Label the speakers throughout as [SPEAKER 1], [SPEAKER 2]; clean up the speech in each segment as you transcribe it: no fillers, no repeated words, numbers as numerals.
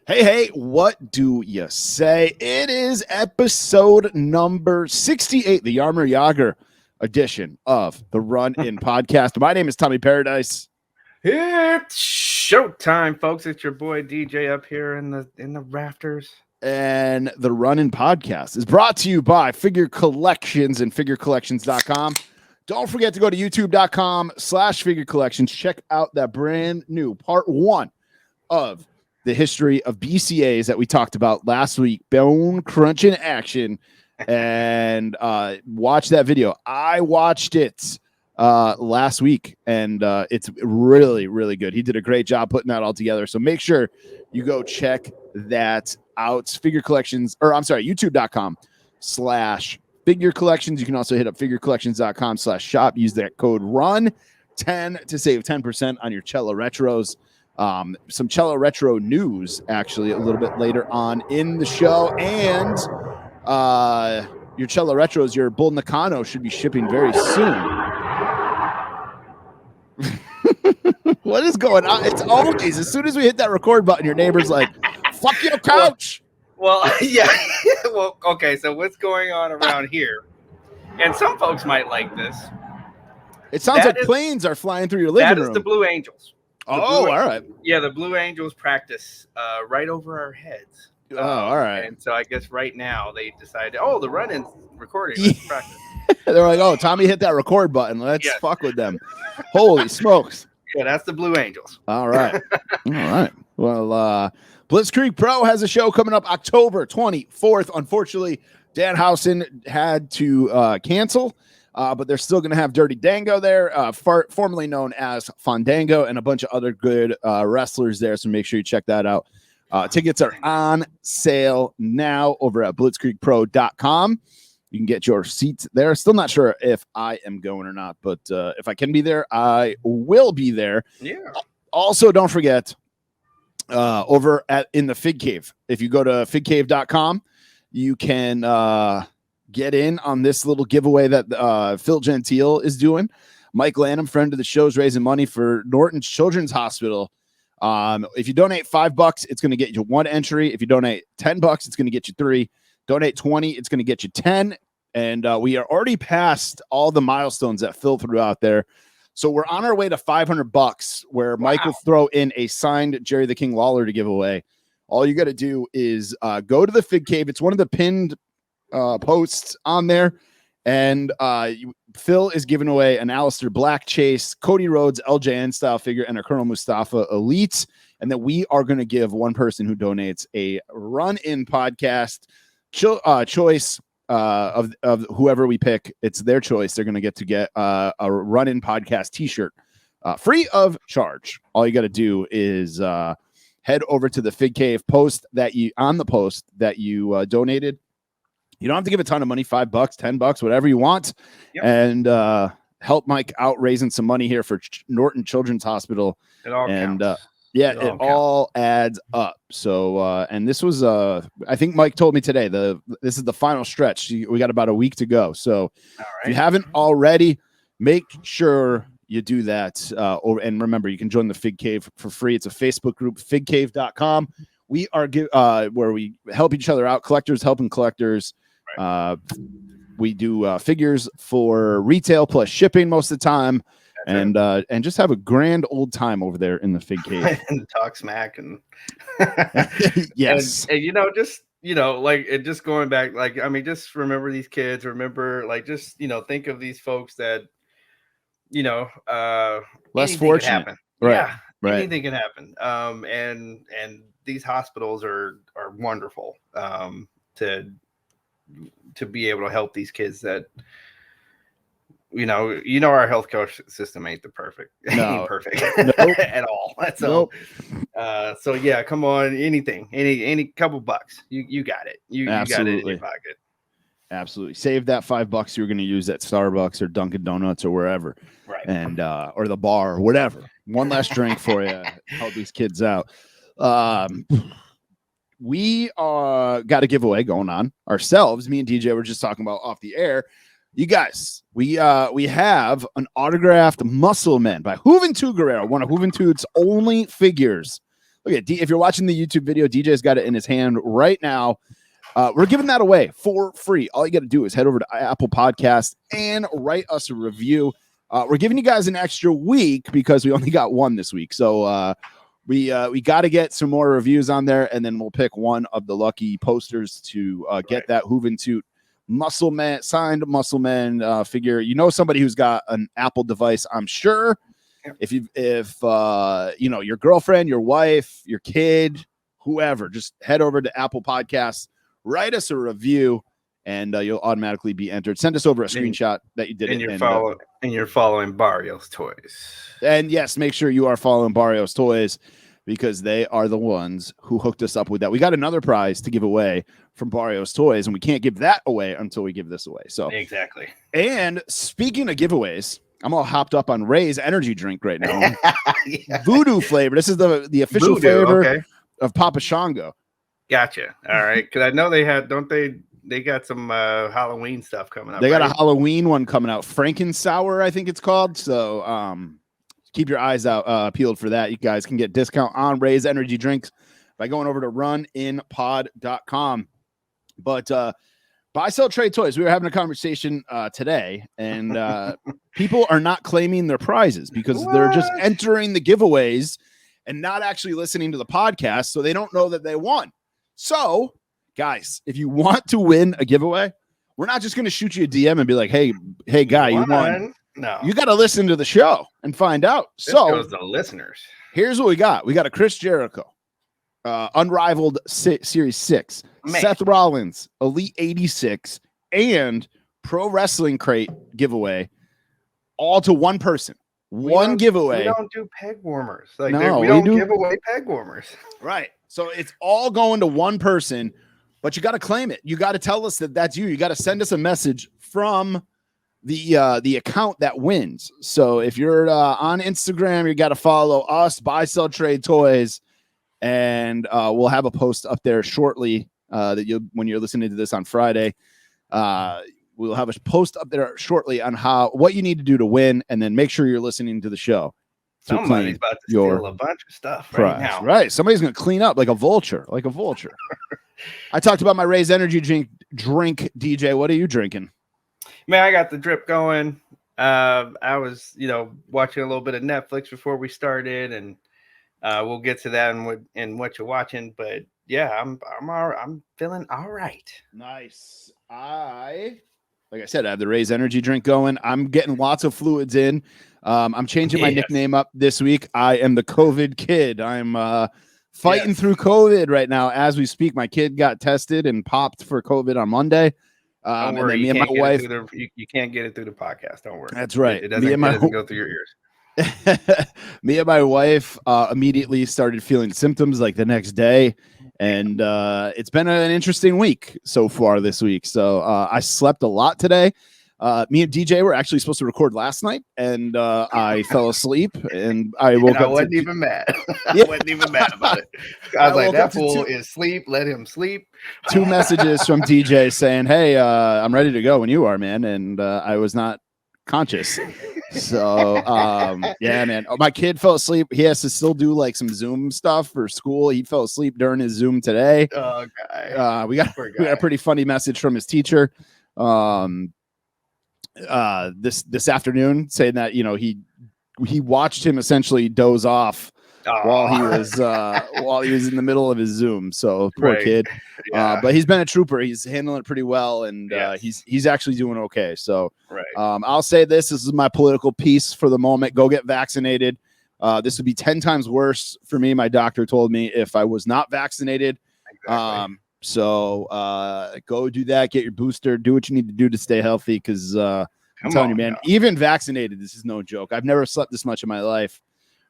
[SPEAKER 1] Hey, what do you say? It is episode number 68, the Yarmer Yager edition of the Run In Podcast. My name is Tommy Paradise.
[SPEAKER 2] It's showtime, folks. It's your boy DJ up here in the rafters.
[SPEAKER 1] And the Run In Podcast is brought to you by Figure Collections and figurecollections.com. Don't forget to go to youtube.com/figure collections. Check out that brand new part 1 of the history of BCAs that we talked about last week, bone crunching action, and watch that video. I watched it last week, and it's really, really good. He did a great job putting that all together. So make sure you go check that out. Figure Collections, or I'm sorry, youtube.com/figure collections. You can also hit up figurecollections.com/shop. Use that code RUN10 to save 10% on your Chella Retros. Some Chella Retro news actually a little bit later on in the show, and your Chella Retros, your Bull Nakano should be shipping very soon. What is going on? It's always as soon as we hit that record button, your neighbor's like, fuck your couch.
[SPEAKER 2] Well, yeah. Well, okay, so what's going on around here? And some folks might like this.
[SPEAKER 1] It sounds like planes are flying through your living room.
[SPEAKER 2] That is the Blue Angels.
[SPEAKER 1] All right.
[SPEAKER 2] Yeah, the Blue Angels practice right over our heads.
[SPEAKER 1] All right.
[SPEAKER 2] And so I guess right now they decided, the run-in's recording. Let's practice.
[SPEAKER 1] They're like, oh, Tommy hit that record button. Let's fuck with them. Holy smokes.
[SPEAKER 2] Yeah, that's the Blue Angels.
[SPEAKER 1] All right. All right. Well, Blitzkrieg Pro has a show coming up October 24th. Unfortunately, Dan Housen had to cancel. But they're still going to have Dirty Dango there, formerly known as Fandango, and a bunch of other good wrestlers there. So make sure you check that out. Tickets are on sale now over at blitzkriegpro.com. You can get your seats there. Still not sure if I am going or not, but if I can be there, I will be there.
[SPEAKER 2] Yeah.
[SPEAKER 1] Also, don't forget over in the Fig Cave. If you go to figcave.com, you can get in on this little giveaway that Phil Gentile is doing. Mike Lanham, friend of the show, is raising money for Norton Children's Hospital. If you donate $5, it's going to get you 1 entry. If you donate $10, it's going to get you 3. Donate 20, it's going to get you 10. And we are already past all the milestones that Phil threw out there. So we're on our way to $500, where Mike will throw in a signed Jerry the King Lawler to give away. All you got to do is go to the Fig Cave. It's one of the pinned posts on there, and Phil is giving away an Aleister Black Chase, Cody Rhodes LJN style figure, and a Colonel Mustafa Elite. And then we are going to give one person who donates a Run-In Podcast choice of whoever we pick. It's their choice. They're going to get a Run-In Podcast t-shirt free of charge. All you got to do is head over to the Fig Cave post that you donated. You don't have to give a ton of money, $5, $10, whatever you want. Yep. And help Mike out raising some money here for Norton Children's Hospital.
[SPEAKER 2] It all counts.
[SPEAKER 1] It all adds up. So, and this was, I think Mike told me today, this is the final stretch. We got about a week to go. So if you haven't already, make sure you do that. And remember, you can join the Fig Cave for free. It's a Facebook group, figcave.com. We are where we help each other out, collectors helping collectors. We do figures for retail plus shipping most of the time. And just have a grand old time over there in the Fig Cave
[SPEAKER 2] and talk smack and
[SPEAKER 1] yes,
[SPEAKER 2] and just going back, just remember these kids. Remember, think of these folks that
[SPEAKER 1] less fortunate.
[SPEAKER 2] Happen.
[SPEAKER 1] Right.
[SPEAKER 2] Yeah,
[SPEAKER 1] right.
[SPEAKER 2] Anything can happen. And these hospitals are wonderful. To be able to help these kids that. Our healthcare system ain't perfect
[SPEAKER 1] nope.
[SPEAKER 2] at all. So, so yeah, come on, any couple bucks, you got it. You got it in your pocket.
[SPEAKER 1] Absolutely, save that $5 you're going to use at Starbucks or Dunkin' Donuts or wherever,
[SPEAKER 2] right?
[SPEAKER 1] And or the bar or whatever. One last drink for you. Help these kids out. We got a giveaway going on ourselves. Me and DJ were just talking about off the air. You guys, we have an autographed Muscle Men by Juventud Guerrero, one of Juventud's only figures Look at if you're watching the YouTube video, DJ's got it in his hand right now. We're giving that away for free. All you got to do is head over to Apple Podcast and write us a review. We're giving you guys an extra week because we only got one this week. So we got to get some more reviews on there, and then we'll pick one of the lucky posters to get that Juventud Muscle Man signed Muscle Man figure. You know, somebody who's got an Apple device, I'm sure. If you know, your girlfriend, your wife, your kid, whoever, just head over to Apple Podcasts, write us a review, and you'll automatically be entered. Send us over a screenshot that you did
[SPEAKER 2] and
[SPEAKER 1] it.
[SPEAKER 2] You're following Barrios Toys.
[SPEAKER 1] And yes, make sure you are following Barrios Toys, because they are the ones who hooked us up with that. We got another prize to give away from Barrios Toys, and we can't give that away until we give this away. So
[SPEAKER 2] exactly. And
[SPEAKER 1] speaking of giveaways, I'm all hopped up on Ray's energy drink right now. Yeah. Voodoo flavor. This is the official flavor of Papa Shango.
[SPEAKER 2] Gotcha. All right. Because I know they had, they got some Halloween stuff coming up.
[SPEAKER 1] They got a Halloween one coming out. Franken Sour, I think it's called. So keep your eyes out peeled for that. You guys can get discount on Ray's energy drinks by going over to runinpod.com. But buy, sell, trade toys. We were having a conversation today, and people are not claiming their prizes because they're just entering the giveaways and not actually listening to the podcast, so they don't know that they won. So, guys, if you want to win a giveaway, we're not just going to shoot you a DM and be like, hey, guy, you won.
[SPEAKER 2] No.
[SPEAKER 1] You got to listen to the show and find out.
[SPEAKER 2] This goes to listeners.
[SPEAKER 1] Here's what we got. We got a Chris Jericho, Unrivaled Series 6, man. Seth Rollins, Elite 86, and Pro Wrestling Crate giveaway, all to one person. One giveaway.
[SPEAKER 2] We don't do peg warmers. Like,
[SPEAKER 1] no,
[SPEAKER 2] we don't give away peg warmers.
[SPEAKER 1] Right. So it's all going to one person, but you got to claim it. You got to tell us that that's you. You got to send us a message from the account that wins. So if you're on Instagram, you got to follow us, Buy, Sell, Trade Toys, and we'll have a post up there shortly that when you're listening to this on Friday. We'll have a post up there shortly on what you need to do to win, and then make sure you're listening to the show.
[SPEAKER 2] Somebody's about to steal a bunch of stuff right now.
[SPEAKER 1] Right. Somebody's going to clean up like a vulture, I talked about my Ray's energy drink, DJ. What are you drinking?
[SPEAKER 2] Man, I got the drip going. I was, watching a little bit of Netflix before we started, and we'll get to that and what you're watching. But yeah, I'm feeling all right.
[SPEAKER 1] Nice. Like I said, I have the Ray's energy drink going. I'm getting lots of fluids in. I'm changing my nickname up this week. I am the COVID kid. I'm fighting through COVID right now as we speak. My kid got tested and popped for COVID on Monday.
[SPEAKER 2] Don't worry, me and my wife, you can't get it through the podcast. Don't worry.
[SPEAKER 1] That's right.
[SPEAKER 2] It doesn't go through your ears.
[SPEAKER 1] Me and my wife immediately started feeling symptoms like the next day. And it's been an interesting week so far this week. So I slept a lot today. Me and DJ were actually supposed to record last night, and I fell asleep, and I woke up.
[SPEAKER 2] I wasn't even mad. I wasn't even mad about it. I was like, that fool is asleep. Let him sleep.
[SPEAKER 1] 2 messages from DJ saying, hey, I'm ready to go when you are, man. And I was not conscious. So yeah, man. My kid fell asleep. He has to still do like some Zoom stuff for school. He fell asleep during his Zoom today.
[SPEAKER 2] Oh, guy.
[SPEAKER 1] We got a pretty funny message from his teacher this afternoon saying that he watched him essentially doze off while he was in the middle of his Zoom. So poor kid. Yeah. But he's been a trooper. He's handling it pretty well, and he's actually doing okay. So I'll say this is my political piece for the moment. Go get vaccinated. This would be 10 times worse for me. My doctor told me if I was not vaccinated. Exactly. So go do that. Get your booster. Do what you need to do to stay healthy. Because I'm telling you, man, even vaccinated, this is no joke. I've never slept this much in my life.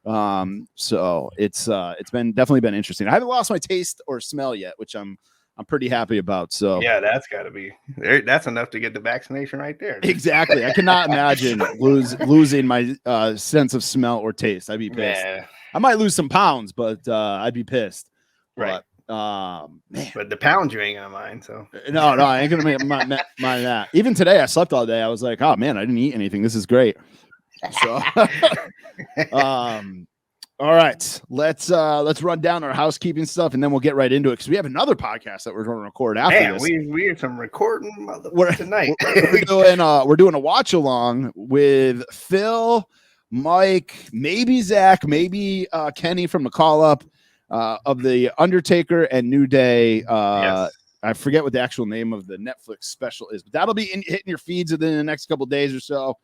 [SPEAKER 1] So it's definitely been interesting. I haven't lost my taste or smell yet, which I'm pretty happy about. So
[SPEAKER 2] yeah, that's got to be there. That's enough to get the vaccination right there.
[SPEAKER 1] Exactly. I cannot imagine losing my sense of smell or taste. I'd be pissed. Yeah. I might lose some pounds, but I'd be pissed.
[SPEAKER 2] Right.
[SPEAKER 1] Man.
[SPEAKER 2] But the pounds you ain't gonna mind. So
[SPEAKER 1] no, I ain't gonna mind that. Even today, I slept all day. I was like, oh man, I didn't eat anything. This is great. So All right, let's run down our housekeeping stuff, and then we'll get right into it because we have another podcast that we're going to record after this.
[SPEAKER 2] We had some recording tonight.
[SPEAKER 1] We're doing a watch along with Phil, Mike, maybe Zach, maybe Kenny from the call up of the Undertaker and New Day. Yes. I forget what the actual name of the Netflix special is, but that'll be hitting your feeds within the next couple of days or so.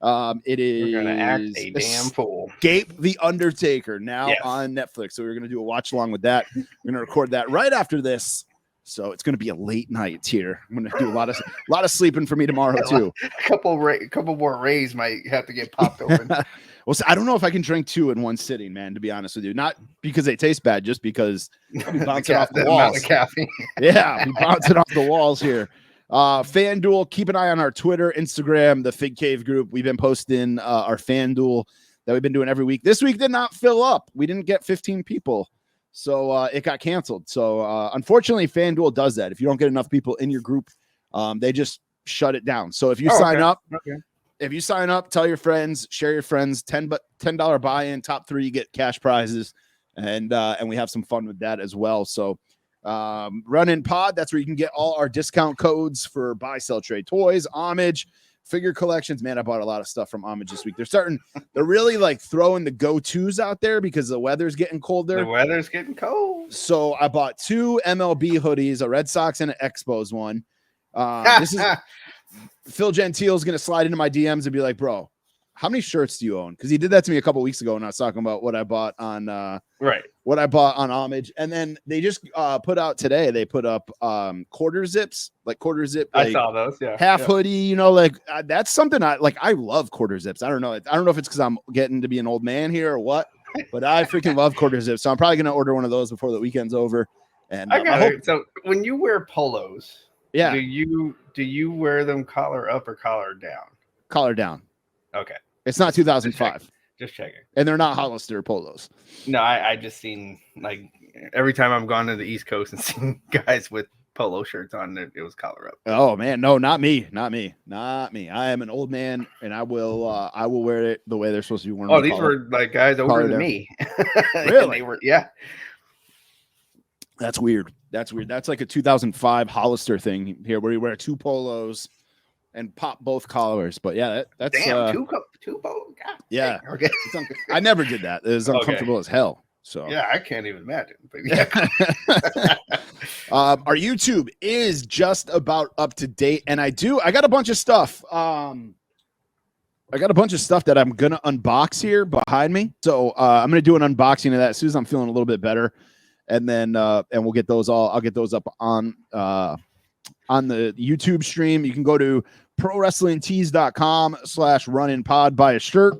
[SPEAKER 1] It is
[SPEAKER 2] We're gonna act a damn fool.
[SPEAKER 1] Escape the Undertaker now on Netflix. So we're gonna do a watch along with that. We're gonna record that right after this. So it's gonna be a late night here. I'm gonna do a lot of sleeping for me tomorrow too.
[SPEAKER 2] A couple more rays might have to get popped open.
[SPEAKER 1] Well, so I don't know if I can drink 2 in one sitting, man, to be honest with you. Not because they taste bad, just because I'll be bouncing off the walls. Yeah, be bouncing off the walls here. FanDuel, keep an eye on our Twitter, Instagram, the Fig Cave group. We've been posting our FanDuel that we've been doing every week. This week did not fill up. We didn't get 15 people, so it got canceled. So unfortunately, FanDuel does that. If you don't get enough people in your group, they just shut it down. So if you sign up, if you sign up, tell your friends, share your friends, $10 buy-in, top 3, you get cash prizes, and we have some fun with that as well. So Run In Pod, that's where you can get all our discount codes for buy, sell, trade toys, homage, figure collections. Man, I bought a lot of stuff from homage this week. They're really like throwing the go-tos out there because the weather's getting colder.
[SPEAKER 2] The weather's getting cold.
[SPEAKER 1] So I bought 2 MLB hoodies, a Red Sox and an Expos one. This is Phil Gentile's going to slide into my DMs and be like, bro, how many shirts do you own? Because he did that to me a couple weeks ago when I was talking about what I bought on what I bought on homage. And then they just put out today, they put up quarter zips, like quarter zip. Like
[SPEAKER 2] I saw those,
[SPEAKER 1] half hoodie, you know, like that's something I love quarter zips. I don't know if it's because I'm getting to be an old man here or what, but I freaking love quarter zips. So I'm probably going to order one of those before the weekend's over. And
[SPEAKER 2] so when you wear polos,
[SPEAKER 1] yeah,
[SPEAKER 2] do you wear them collar up or collar down?
[SPEAKER 1] Collar down.
[SPEAKER 2] Okay.
[SPEAKER 1] It's not 2005.
[SPEAKER 2] Just checking.
[SPEAKER 1] And they're not Hollister polos.
[SPEAKER 2] No, I just seen, like, every time I've gone to the East Coast and seen guys with polo shirts on, it was collar up.
[SPEAKER 1] Oh man, no, not me. I am an old man, and I will wear it the way they're supposed to be worn.
[SPEAKER 2] Oh, these were like guys older than me.
[SPEAKER 1] Really?
[SPEAKER 2] They were, yeah.
[SPEAKER 1] That's weird. That's like a 2005 Hollister thing here, where you wear 2 polos and pop both collars. But yeah, that's
[SPEAKER 2] damn, two polos.
[SPEAKER 1] Yeah.
[SPEAKER 2] Dang, okay.
[SPEAKER 1] I never did that. It was uncomfortable as hell. So
[SPEAKER 2] yeah, I can't even imagine. But yeah.
[SPEAKER 1] Our YouTube is just about up to date, and I got a bunch of stuff. I got a bunch of stuff that I'm gonna unbox here behind me. So I'm gonna do an unboxing of that as soon as I'm feeling a little bit better, and then and we'll get those I'll get those up on the YouTube stream. You can go to prowrestlingtees.com/runinpod, buy a shirt.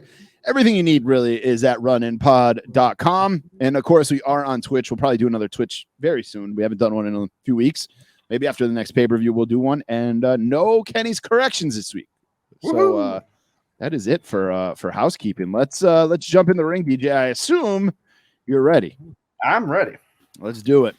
[SPEAKER 1] Everything you need really is at runinpod.com. And of course, we are on Twitch. We'll probably do another Twitch very soon. We haven't done one in a few weeks. Maybe after the next pay-per-view, we'll do one. And no Kenny's corrections this week. So that is it for housekeeping. Let's jump in the ring, DJ. I assume you're ready.
[SPEAKER 2] I'm ready.
[SPEAKER 1] Let's do it.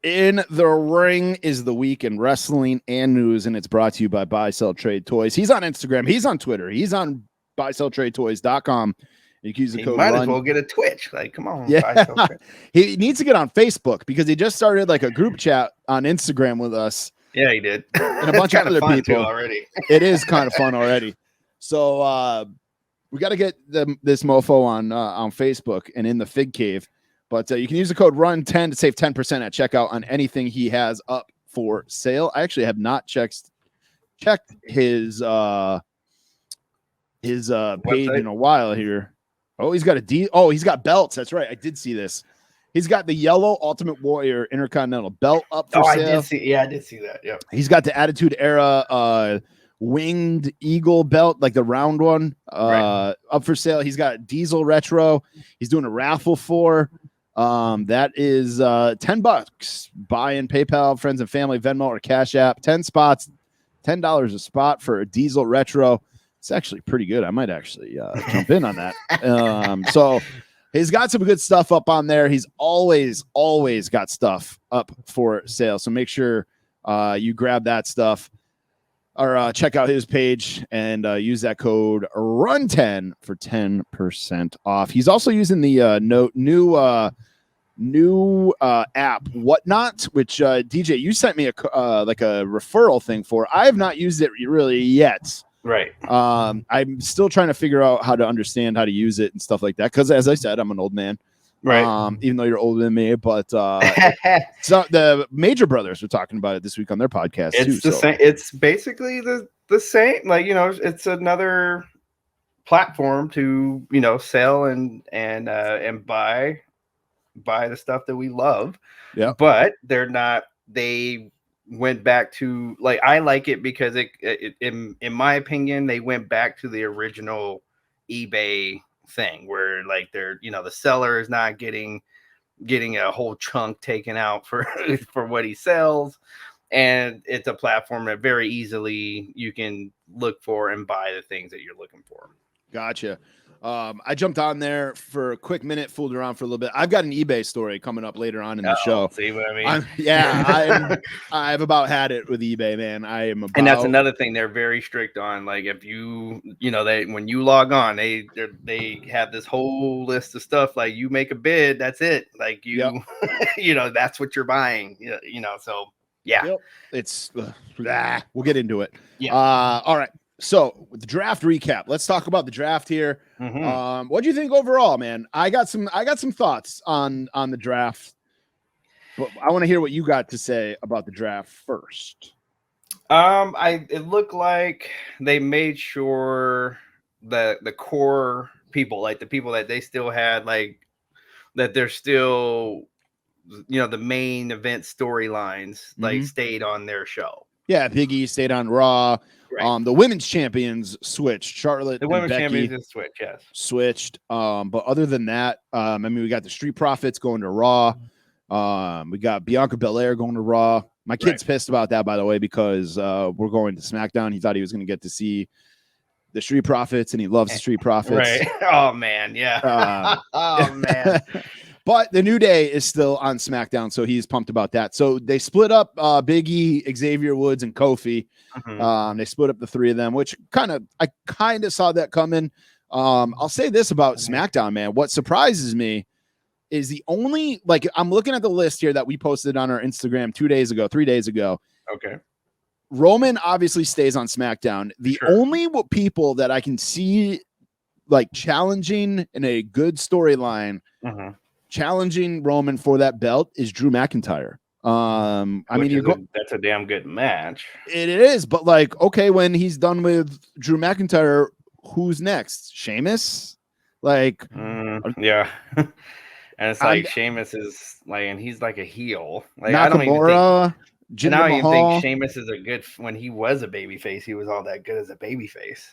[SPEAKER 1] In the ring is the week in wrestling and news, and it's brought to you by Buy Sell Trade Toys. He's on Instagram. He's on Twitter. He's on buyselltradetoys.com. You can use the code
[SPEAKER 2] might
[SPEAKER 1] RUN.
[SPEAKER 2] as well get a Twitch. Like, come on.
[SPEAKER 1] Yeah. He needs to get on Facebook because he just started like a group chat on Instagram with us.
[SPEAKER 2] Yeah, he did.
[SPEAKER 1] And a bunch of other people
[SPEAKER 2] already.
[SPEAKER 1] It is kind of fun already. So we got to get this mofo on Facebook and in the Fig Cave. But you can use the code RUN10 to save 10% at checkout on anything he has up for sale. I actually have not checked his page in a while here. Oh, he's got he's got belts. That's right. I did see this. He's got the yellow Ultimate Warrior Intercontinental belt up for sale.
[SPEAKER 2] I did see that. Yeah.
[SPEAKER 1] He's got the Attitude Era winged eagle belt, like the round one, up for sale. He's got Diesel Retro. He's doing a raffle for. That is $10. Buy in PayPal, friends and family, Venmo, or Cash App. 10 spots, $10 a spot for a Diesel Retro. It's actually pretty good. I might actually jump in on that. So he's got some good stuff up on there. He's always got stuff up for sale. So make sure you grab that stuff. or check out his page and use that code RUN10 for 10% off. He's also using the new app Whatnot, which DJ, you sent me a like a referral thing for. I have not used it really yet.
[SPEAKER 2] Right.
[SPEAKER 1] I'm still trying to figure out how to understand how to use it and stuff like that, because as I said, I'm an old man.
[SPEAKER 2] Right.
[SPEAKER 1] Even though you're older than me, but so the Major Brothers were talking about it this week on their podcast.
[SPEAKER 2] It's the same. It's basically the same. Like, it's another platform to sell and buy the stuff that we love.
[SPEAKER 1] Yeah.
[SPEAKER 2] But they're not. They went back to, like, I like it because it in my opinion, they went back to the original eBay thing where, like, they're the seller is not getting a whole chunk taken out for what he sells, and it's a platform that very easily you can look for and buy the things that you're looking for.
[SPEAKER 1] Gotcha. I jumped on there for a quick minute, fooled around for a little bit. I've got an eBay story coming up later on in the show.
[SPEAKER 2] See what I mean?
[SPEAKER 1] I've about had it with eBay, man.
[SPEAKER 2] And that's another thing they're very strict on. Like, if they when you log on, they have this whole list of stuff. Like, you make a bid, that's it. Like, that's what you're buying. So yeah,
[SPEAKER 1] it's we'll get into it.
[SPEAKER 2] Yeah.
[SPEAKER 1] All right. So with the draft recap, let's talk about the draft here.
[SPEAKER 2] Mm-hmm.
[SPEAKER 1] What do you think overall, man? I got some thoughts on the draft, but I want to hear what you got to say about the draft first.
[SPEAKER 2] It looked like they made sure that the core people, like the people that they still had, like, that they're still, the main event storylines, like, stayed on their show.
[SPEAKER 1] Yeah, Big E stayed on Raw. Right. The women's champions switched. Charlotte,
[SPEAKER 2] the women's
[SPEAKER 1] Becky
[SPEAKER 2] champions switched. Yes,
[SPEAKER 1] switched. But other than that, we got the Street Profits going to Raw. We got Bianca Belair going to Raw. My kid's pissed about that, by the way, because we're going to SmackDown. He thought he was going to get to see the Street Profits, and he loves the Street Profits.
[SPEAKER 2] Right. Oh man, yeah. Oh man.
[SPEAKER 1] But the New Day is still on SmackDown, so he's pumped about that. So they split up Big E, Xavier Woods, and Kofi. They split up the three of them, which I kind of saw that coming. I'll say this about SmackDown, man. What surprises me is the only, like, I'm looking at the list here that we posted on our Instagram 3 days ago.
[SPEAKER 2] Okay.
[SPEAKER 1] Roman obviously stays on SmackDown. The only people that I can see, like, challenging in a good storyline, challenging Roman for that belt is Drew McIntyre.
[SPEAKER 2] That's a damn good match.
[SPEAKER 1] It is, but, like, okay, when he's done with Drew McIntyre, who's next? Sheamus? Like,
[SPEAKER 2] yeah. And it's like Sheamus is like, and he's like a heel. Like,
[SPEAKER 1] Nakamura,
[SPEAKER 2] I don't even think Sheamus is when he was a babyface, he was all that good as a babyface.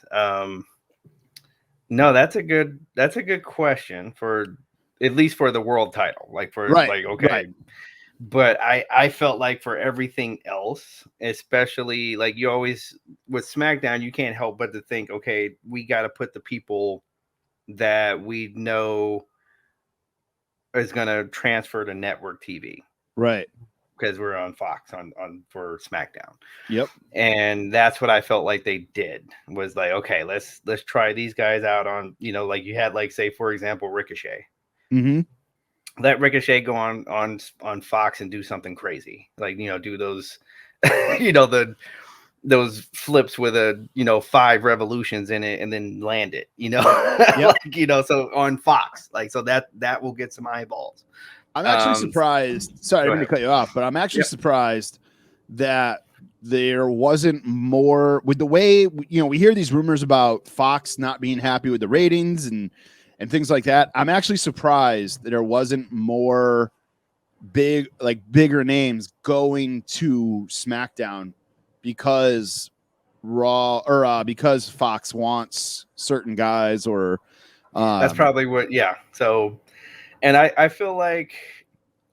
[SPEAKER 2] No, that's a good question for, at least for the world title. Like, for like, okay. Right. But I felt like for everything else, especially, like, you always, with SmackDown, you can't help but to think, okay, we got to put the people that we know is going to transfer to network TV.
[SPEAKER 1] Right.
[SPEAKER 2] Because we're on Fox on for SmackDown.
[SPEAKER 1] Yep.
[SPEAKER 2] And that's what I felt like they did, was like, okay, let's try these guys out on, like, you had, like, say, for example, Ricochet. Let Ricochet go on Fox and do something crazy, like, do those, those flips with 5 revolutions in it and then land it,
[SPEAKER 1] Yep.
[SPEAKER 2] Like, so on Fox, like, so that will get some eyeballs.
[SPEAKER 1] I'm actually surprised. Sorry, I didn't mean to cut you off, but I'm actually surprised that there wasn't more with the way, we hear these rumors about Fox not being happy with the ratings and things like that. I'm actually surprised that there wasn't more bigger names going to SmackDown because because Fox wants certain guys, or
[SPEAKER 2] that's probably what. So, and I feel like,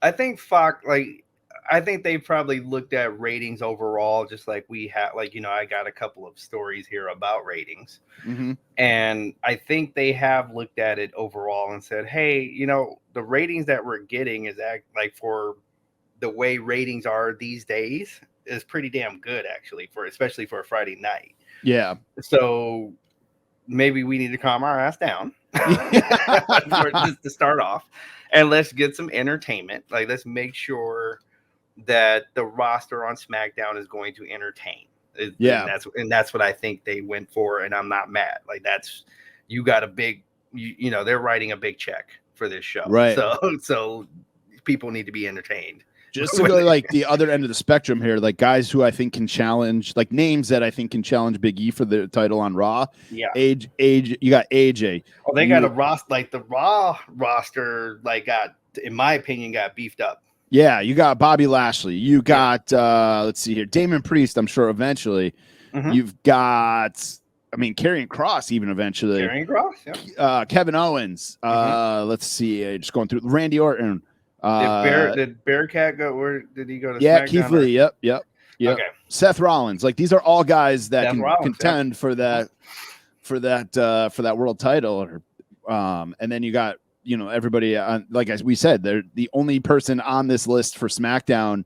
[SPEAKER 2] I think Fox, like, I think they probably looked at ratings overall, just like we have, like, I got a couple of stories here about ratings. And I think they have looked at it overall and said, hey, the ratings that we're getting is like, for the way ratings are these days, is pretty damn good actually, especially for a Friday night.
[SPEAKER 1] Yeah.
[SPEAKER 2] So maybe we need to calm our ass down just to start off, and let's get some entertainment. Like, let's make sure that the roster on SmackDown is going to entertain.
[SPEAKER 1] Yeah,
[SPEAKER 2] and that's what I think they went for, and I'm not mad. Like, that's, you got a big, you know, they're writing a big check for this show,
[SPEAKER 1] right?
[SPEAKER 2] So people need to be entertained.
[SPEAKER 1] Just to go like the other end of the spectrum here, like guys who I think can challenge, like names that I think can challenge Big E for the title on Raw.
[SPEAKER 2] Yeah,
[SPEAKER 1] age. You got AJ.
[SPEAKER 2] Oh, they got a roster, like the Raw roster, like got, in my opinion, got beefed up.
[SPEAKER 1] Yeah, you got Bobby Lashley. You got let's see here, Damon Priest. I'm sure eventually.
[SPEAKER 2] Mm-hmm.
[SPEAKER 1] You've got, I mean, Karrion Kross even eventually.
[SPEAKER 2] Karrion Kross, yeah.
[SPEAKER 1] Kevin Owens. Let's see, just going through Randy Orton.
[SPEAKER 2] Did Bearcat go? Where did he go to?
[SPEAKER 1] Yeah,
[SPEAKER 2] SmackDown,
[SPEAKER 1] Keith Lee. Yep.
[SPEAKER 2] Okay.
[SPEAKER 1] Seth Rollins. Like, these are all guys that can contend for that world title. And then you got, you know, everybody on, like as we said, they're the only person on this list for SmackDown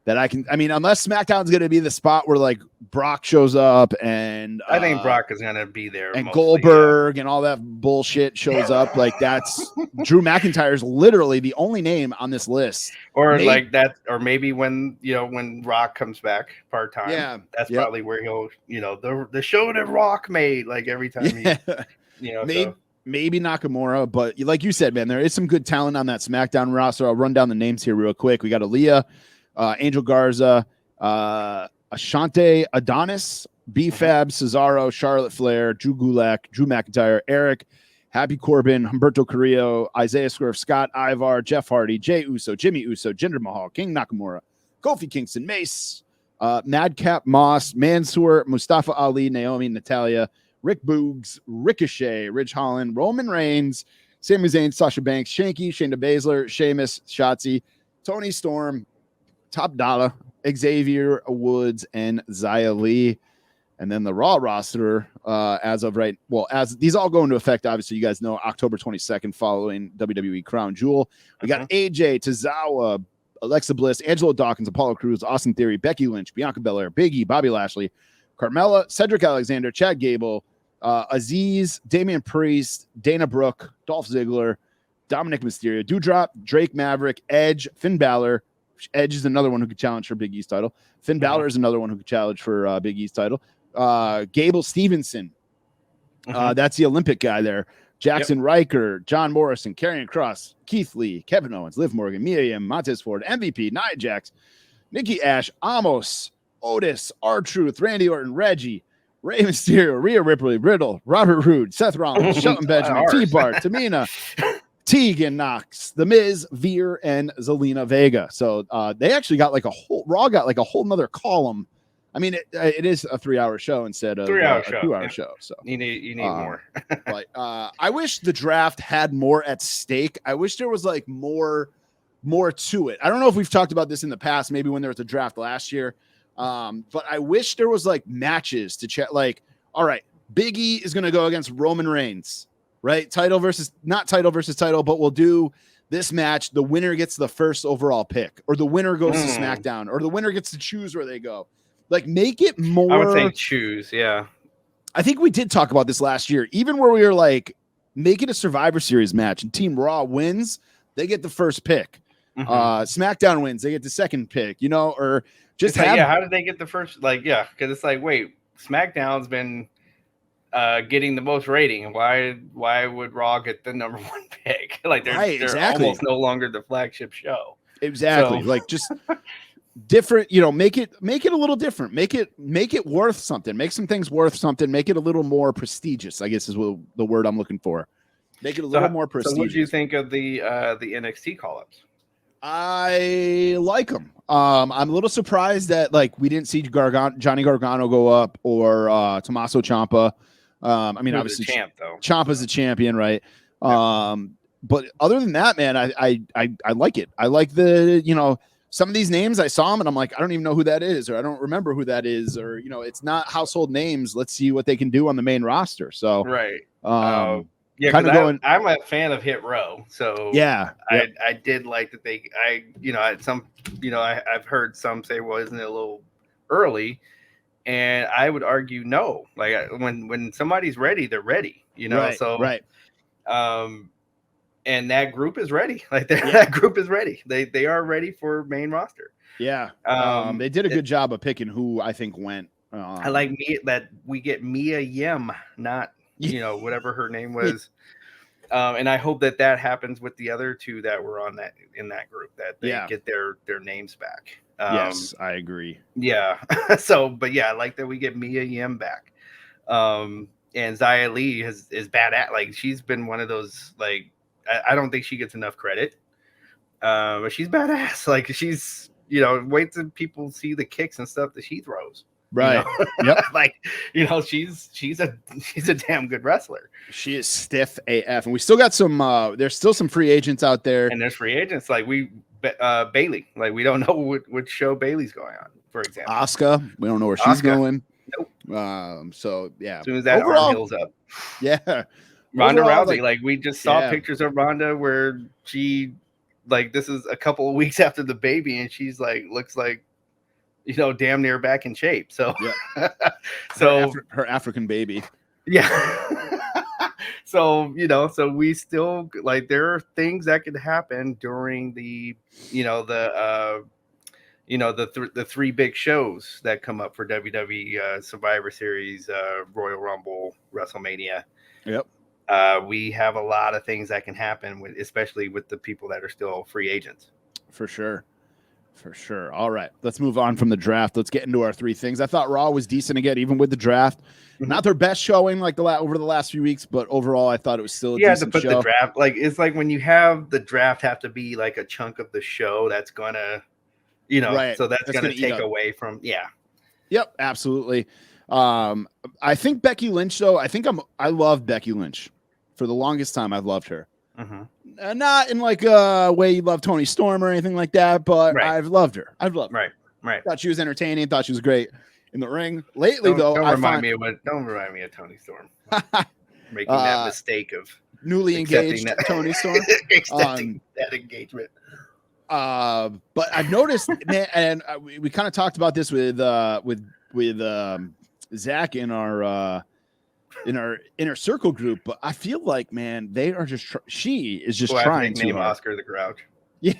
[SPEAKER 1] that I mean, unless SmackDown's going to be the spot where like Brock shows up, and
[SPEAKER 2] I think Brock is going to be there,
[SPEAKER 1] and mostly, Goldberg and all that bullshit shows up. Like, that's Drew McIntyre is literally the only name on this list,
[SPEAKER 2] or like that, or maybe when, you know, when Rock comes back part time, that's probably where he'll, you know, the show that Rock made, like every time he, you know,
[SPEAKER 1] maybe Nakamura, but like you said, man, there is some good talent on that SmackDown roster. I'll run down the names here real quick. We got Aaliyah, Angel Garza, Ashante Adonis, B-Fab, Cesaro, Charlotte Flair, Drew Gulak, Drew McIntyre, Eric, Happy Corbin, Humberto Carrillo, Isaiah Swerve, Scott Ivar, Jeff Hardy, Jey Uso, Jimmy Uso, Jinder Mahal, King Nakamura, Kofi Kingston, Mace, Madcap Moss, Mansoor, Mustafa Ali, Naomi, Natalia, Rick Boogs, Ricochet, Ridge Holland, Roman Reigns, Sami Zayn, Sasha Banks, Shanky, Shayna Baszler, Sheamus, Shotzi, Tony Storm, Top Dollar, Xavier Woods, and Xia Li. And then the Raw roster, as these all go into effect, obviously, you guys know, October 22nd, following WWE Crown Jewel. We got AJ, Tozawa, Alexa Bliss, Angelo Dawkins, Apollo Crews, Austin Theory, Becky Lynch, Bianca Belair, Big E, Bobby Lashley, Carmella, Cedric Alexander, Chad Gable, Aziz, Damian Priest, Dana Brooke, Dolph Ziggler, Dominic Mysterio, Doudrop, Drake Maverick, Edge, Finn Balor. Edge is another one who could challenge for Big E's title. Finn Balor is another one who could challenge for Big E's title. Gable Stevenson, that's the Olympic guy there. Jackson Riker, John Morrison, Karrion Kross, Keith Lee, Kevin Owens, Liv Morgan, Mia Yim, Montez Ford, MVP, Nia Jax, Nikki Ash, Amos, Otis, R-Truth, Randy Orton, Reggie, Rey Mysterio, Rhea Ripley, Riddle, Robert Roode, Seth Rollins, Shelton Benjamin, T-Bar, Tamina, Tegan Knox, The Miz, Veer, and Zelina Vega. So they actually got like Raw got like a whole nother column. I mean, it is a 3-hour show instead of a 2-hour show. So
[SPEAKER 2] you need more.
[SPEAKER 1] But I wish the draft had more at stake. I wish there was like more to it. I don't know if we've talked about this in the past, maybe when there was a draft last year. But I wish there was like matches to check. Like, all right, Big E is going to go against Roman Reigns, right? Not title versus title, but we'll do this match. The winner gets the first overall pick, or the winner goes to SmackDown, or the winner gets to choose where they go. Like, make it more.
[SPEAKER 2] I would say choose. Yeah.
[SPEAKER 1] I think we did talk about this last year, even where we were like, make it a Survivor Series match, and Team Raw wins, they get the first pick. SmackDown wins, they get the second pick, you know, or just
[SPEAKER 2] how did they get the first? Like, yeah, because it's like, wait, SmackDown's been getting the most rating. Why would Raw get the number one pick? Like, they're almost no longer the flagship show.
[SPEAKER 1] Exactly. So. Like, just different, you know, make it a little different. Make it worth something. Make some things worth something. Make it a little more prestigious, I guess is the word I'm looking for. Make it a little more prestigious.
[SPEAKER 2] So what do you think of the NXT call-ups?
[SPEAKER 1] I like them. I'm a little surprised that like we didn't see Johnny Gargano go up, or Tommaso Ciampa. I mean, obviously Ciampa's the champion, right? But other than that, man, I like it. I like the, you know, some of these names I saw them and I'm like, I don't even know who that is, or I don't remember who that is, or, you know, it's not household names. Let's see what they can do on the main roster. So
[SPEAKER 2] right. Yeah, because I'm a fan of Hit Row, so
[SPEAKER 1] yeah,
[SPEAKER 2] I did like that I've heard some say, well, isn't it a little early. And I would argue no. Like when somebody's ready, they're ready.
[SPEAKER 1] Right,
[SPEAKER 2] So
[SPEAKER 1] right.
[SPEAKER 2] And that group is ready. Like that group is ready. They are ready for main roster.
[SPEAKER 1] Yeah. They did a good job of picking who I think went.
[SPEAKER 2] I like that we get Mia Yim, not whatever her name was. And I hope that happens with the other two that were in that group, that they get their names back.
[SPEAKER 1] Yes, I agree.
[SPEAKER 2] Yeah. But yeah, I like that we get Mia Yim back. And Xia Li is badass. Like, she's been one of those, like, I don't think she gets enough credit. But she's badass. Like, she's, wait till people see the kicks and stuff that she throws.
[SPEAKER 1] Right. Yep.
[SPEAKER 2] Like, she's a damn good wrestler.
[SPEAKER 1] She is stiff AF. And we still got some, there's still some free agents out there.
[SPEAKER 2] And there's free agents. Like, Bailey. Like, we don't know what show Bailey's going on, for example.
[SPEAKER 1] Asuka, we don't know where she's going.
[SPEAKER 2] Nope.
[SPEAKER 1] So yeah.
[SPEAKER 2] As soon as that arm heals up.
[SPEAKER 1] Yeah.
[SPEAKER 2] Ronda Rousey, like we just saw pictures of Ronda where she, like, this is a couple of weeks after the baby, and she's like, looks like, damn near back in shape. So, so
[SPEAKER 1] her African baby.
[SPEAKER 2] Yeah. So, so we still, like, there are things that could happen during the three big shows that come up for WWE Survivor Series, Royal Rumble, WrestleMania.
[SPEAKER 1] Yep.
[SPEAKER 2] We have a lot of things that can happen especially with the people that are still free agents.
[SPEAKER 1] For sure. All right, let's move on from the draft. Let's get into our three things. I thought Raw was decent again, even with the draft. Mm-hmm. Not their best showing like over the last few weeks, but overall, I thought it was still a decent show.
[SPEAKER 2] The draft, like, it's like when you have the draft have to be like a chunk of the show that's gonna, right. So that's gonna take away from,
[SPEAKER 1] Yep, absolutely. I think Becky Lynch, though, I love Becky Lynch. For the longest time, I've loved her.
[SPEAKER 2] Mm-hmm.
[SPEAKER 1] Not in like a way you love Tony Storm or anything like that, but I've loved her.
[SPEAKER 2] Right.
[SPEAKER 1] Thought she was entertaining. Thought she was great in the ring. Lately, don't remind
[SPEAKER 2] me of Tony Storm. Making that mistake of
[SPEAKER 1] newly engaged Tony Storm.
[SPEAKER 2] Accepting that engagement.
[SPEAKER 1] But I've noticed, man, and we kind of talked about this with Zach in our inner circle group, but I feel like, man, they are just she is just trying to
[SPEAKER 2] Oscar the Grouch.
[SPEAKER 1] Yeah.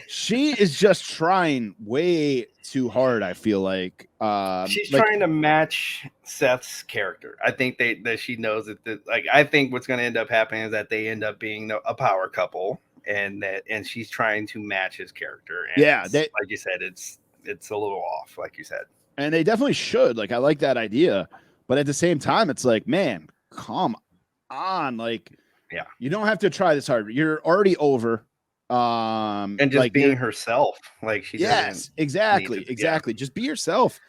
[SPEAKER 1] She is just trying way too hard, I feel like.
[SPEAKER 2] She's trying to match Seth's character. I think that she knows that I think what's going to end up happening is that they end up being a power couple, and she's trying to match his character. And like you said, it's a little off, like you said.
[SPEAKER 1] And they definitely should. Like, I like that idea. But at the same time, it's like, man, come on. Like, you don't have to try this hard. You're already over.
[SPEAKER 2] And just like, being herself. Like, she
[SPEAKER 1] exactly. Just be yourself.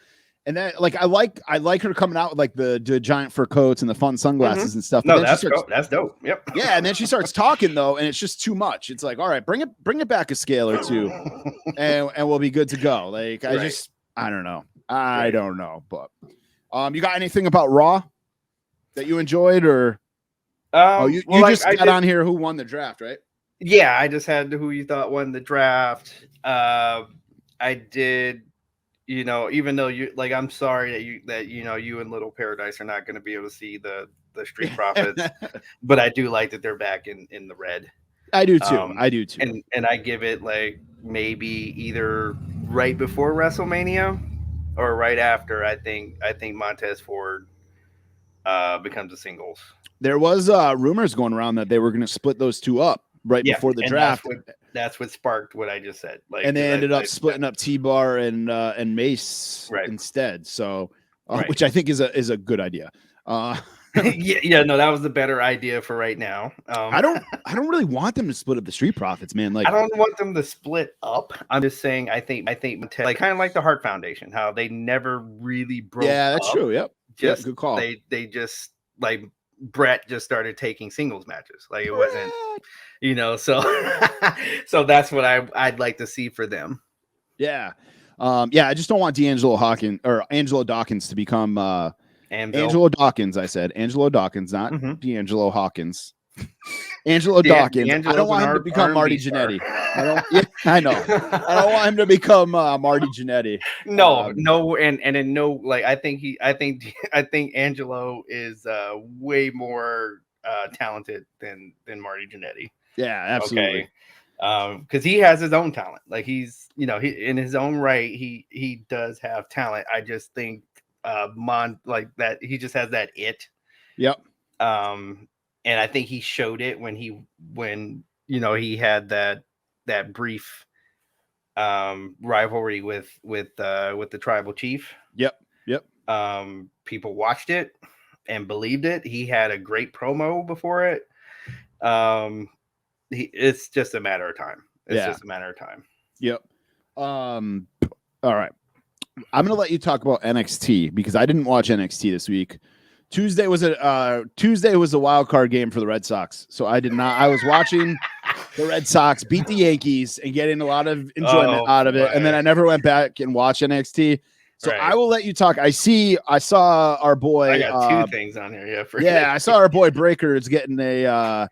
[SPEAKER 1] And then, like, I like her coming out with like the giant fur coats and the fun sunglasses and stuff.
[SPEAKER 2] No, that's dope. Yep.
[SPEAKER 1] Yeah, and then she starts talking though, and it's just too much. It's like, all right, bring it back a scale or two, and we'll be good to go. Like, I don't know. I don't know, but you got anything about Raw that you enjoyed, or you just got on here who won the draft, right?
[SPEAKER 2] Yeah, I just had who you thought won the draft. I did, even though you, like, I'm sorry that you and Little Paradise are not going to be able to see the Street Profits, but I do like that they're back in the red.
[SPEAKER 1] I do too.
[SPEAKER 2] And I give it like maybe either right before WrestleMania or right after. I think Montez Ford becomes a singles.
[SPEAKER 1] There was rumors going around that they were going to split those two up before the draft.
[SPEAKER 2] That's what sparked what I just said. Like,
[SPEAKER 1] and they ended up splitting up T-Bar and Mace instead. So, which I think is a good idea.
[SPEAKER 2] No, that was the better idea for right now.
[SPEAKER 1] I don't really want them to split up the Street Profits, man. Like,
[SPEAKER 2] I don't want them to split up. I'm just saying, I think like kind of like the Hart Foundation, how they never really broke.
[SPEAKER 1] Yeah, that's true. Yep. Good call.
[SPEAKER 2] They just, like, Brett just started taking singles matches. Like, it wasn't, so that's what I'd like to see for them.
[SPEAKER 1] Yeah. I just don't want Angelo Dawkins to become Angelo Dawkins. I said Angelo Dawkins, not D'Angelo Hawkins. Angelo Dawkins. I
[SPEAKER 2] D'Angelo's
[SPEAKER 1] don't want
[SPEAKER 2] an
[SPEAKER 1] him to become
[SPEAKER 2] R&B
[SPEAKER 1] Marty
[SPEAKER 2] star.
[SPEAKER 1] Jannetty. I know. I don't want him to become Marty Jannetty.
[SPEAKER 2] No, and in no, like I think Angelo is way more talented than Marty Jannetty.
[SPEAKER 1] Yeah, absolutely.
[SPEAKER 2] Okay. Because he has his own talent. Like he's, he in his own right, he does have talent. I just think like that he just has that it.
[SPEAKER 1] Yep.
[SPEAKER 2] And I think he showed it when he had that brief rivalry with the tribal chief.
[SPEAKER 1] Yep.
[SPEAKER 2] People watched it and believed it. He had a great promo before it. It's just a matter of time. Just a matter of time.
[SPEAKER 1] Yep. All right. I'm gonna let you talk about NXT because I didn't watch NXT this week. Tuesday was a wild card game for the Red Sox, so I did not. I was watching the Red Sox beat the Yankees and getting a lot of enjoyment out of it, and then I never went back and watched NXT. So I will let you talk. I saw our boy.
[SPEAKER 2] I got two things on here.
[SPEAKER 1] Yeah, I saw our boy Breaker is getting a